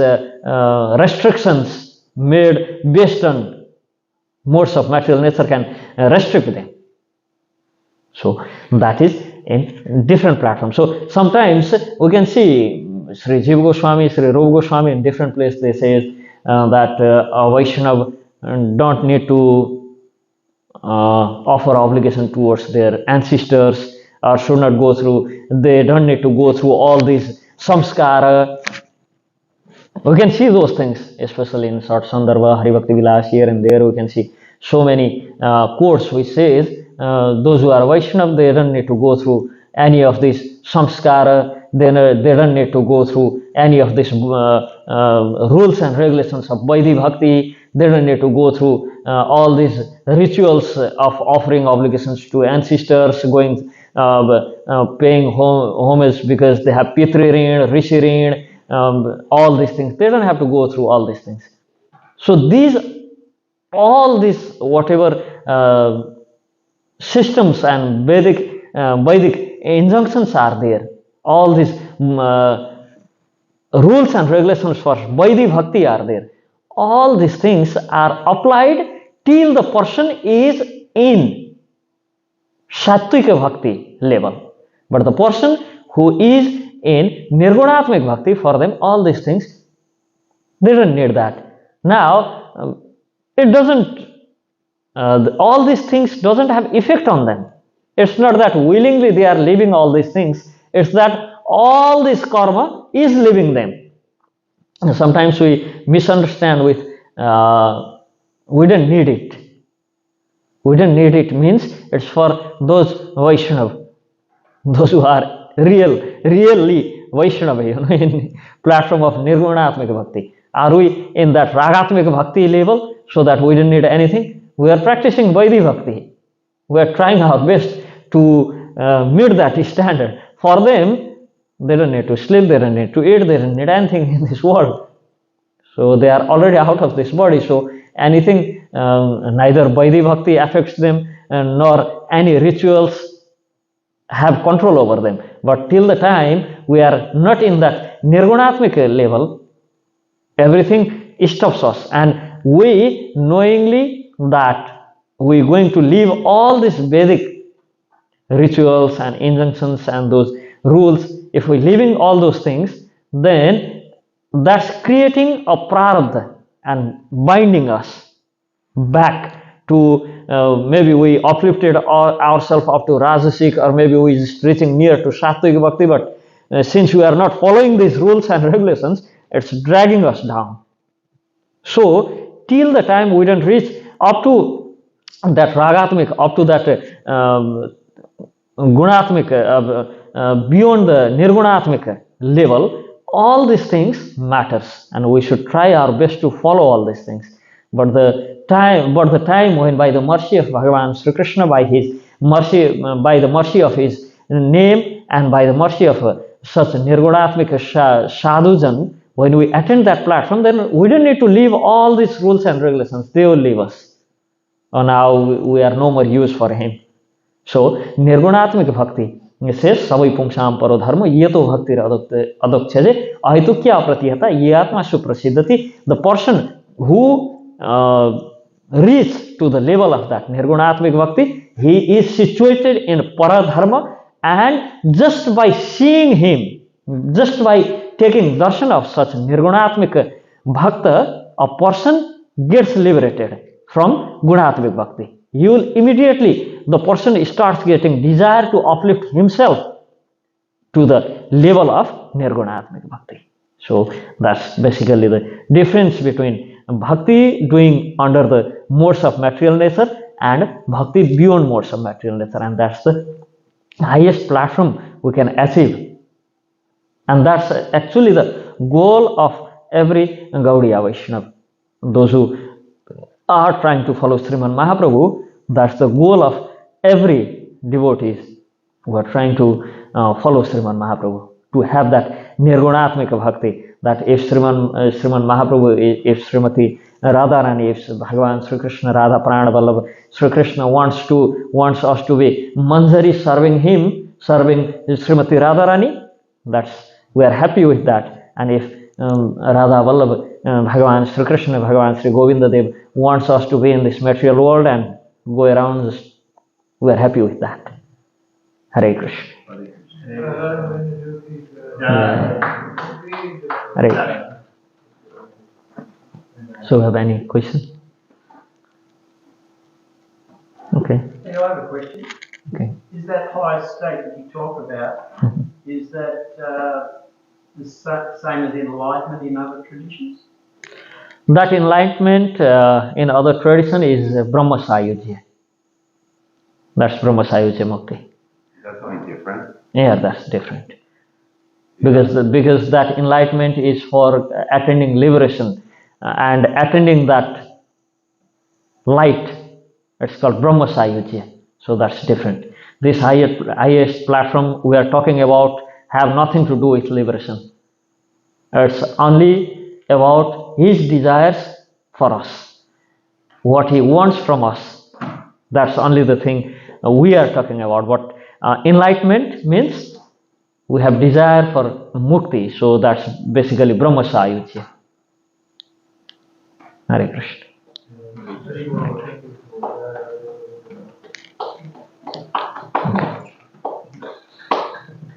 restrictions made based on modes of material nature can restrict them. So that is in different platforms. So sometimes we can see Sri Jiva Goswami, Sri Rupa Goswami in different places they say that a Vaishnava don't need to offer obligation towards their ancestors or should not go through, they don't need to go through all these samskara. We can see those things, especially in Sat Sandarbha, Hari Bhakti Vilas, here and there. We can see so many quotes which says those who are Vaishnav, they don't need to go through any of these samskara. They don't need to go through any of these rules and regulations of Vaidhi Bhakti. They don't need to go through all these rituals of offering obligations to ancestors, going paying homage because they have Pitri Rin, Rishi Rin, all these things. They don't have to go through all these things. So all these whatever systems and Vedic injunctions are there. All these rules and regulations for Vaidhi Bhakti are there. All these things are applied till the person is in Sattvika Bhakti level. But the person who is in Nirgunatmik Bhakti, for them all these things, they don't need that. Now, it doesn't, all these things doesn't have effect on them. It's not that willingly they are leaving all these things. It's that all this karma is leaving them. And sometimes we misunderstand with, we don't need it. We don't need it means it's for those Vaishnava, those who are really Vaishnava, in platform of Nirgunatmika Bhakti. Are we in that Ragatmika Bhakti level so that we don't need anything? We are practicing Vaidhi Bhakti. We are trying our best to meet that standard. For them, they don't need to sleep, they don't need to eat, they don't need anything in this world. So they are already out of this body. So anything, neither Vaidhi Bhakti affects them nor any rituals have control over them. But till the time we are not in that Nirgunatmik level, everything stops us. And we knowingly that we are going to leave all these Vedic rituals and injunctions and those rules, if we are leaving all those things, then that's creating a prarabdha and binding us back to maybe we uplifted ourselves up to Rajasic, or maybe we just reaching near to Sattvic Bhakti, but since we are not following these rules and regulations, it's dragging us down. So till the time we don't reach up to that Ragatmik, up to that Gunatmik, beyond the Nirgunatmik level, all these things matters, and we should try our best to follow all these things. But the time when by the mercy of Bhagavan Sri Krishna, by his mercy, by the mercy of his name, and by the mercy of such Nirgunatmik sadhujan, when we attend that platform, then we don't need to leave all these rules and regulations. They will leave us. Oh, now we are no more use for him. So Nirgunatmik Bhakti says Savai Pumsham Paro Dharma Yeto Bhakti Adokchaje Ahitukya Pratihata Yatma Suprasiddhati. The person who reaches to the level of that Nirgunatmik Bhakti, he is situated in Paradharma, and just by seeing him, just by taking darshan of such Nirgunatmik Bhakta, a person gets liberated from Gunatmik Bhakti. You will immediately, the person starts getting desire to uplift himself to the level of Nirgunatmik Bhakti. So that's basically the difference between Bhakti doing under the modes of material nature and Bhakti beyond modes of material nature. And that's the highest platform we can achieve. And that's actually the goal of every Gaudiya Vaishnava. Those who are trying to follow Sriman Mahaprabhu. That's the goal of every devotee who are trying to follow Sriman Mahaprabhu, to have that Nirgunatmika Bhakti. That if Sriman Mahaprabhu, if Srimati Radharani, if Bhagavan Sri Krishna Radha Prana Vallabha, Sri Krishna wants us to be Manjari serving him, serving Srimati Radharani, that's, we are happy with that. And if Radha Vallabh, Bhagavan Sri Krishna, Bhagavan Sri Govinda Dev wants us to be in this material world and go around, we are happy with that. Hare Krishna. Hare Krishna. So, have any question? Okay. Hey, I have a question. Okay. Is that high state that you talk about, is that the same as enlightenment in other traditions? That enlightenment in other tradition is Brahmachari. That's Brahmachari Mukti. That's something different. Yeah, that's different. Because that enlightenment is for attaining liberation and attaining that light. It's called Brahmachari. So that's different. This highest platform we are talking about have nothing to do with liberation. It's only about his desires for us, what he wants from us. That's only the thing we are talking about. What enlightenment means, we have desire for mukti, so that's basically Brahmachari. Hare Krishna.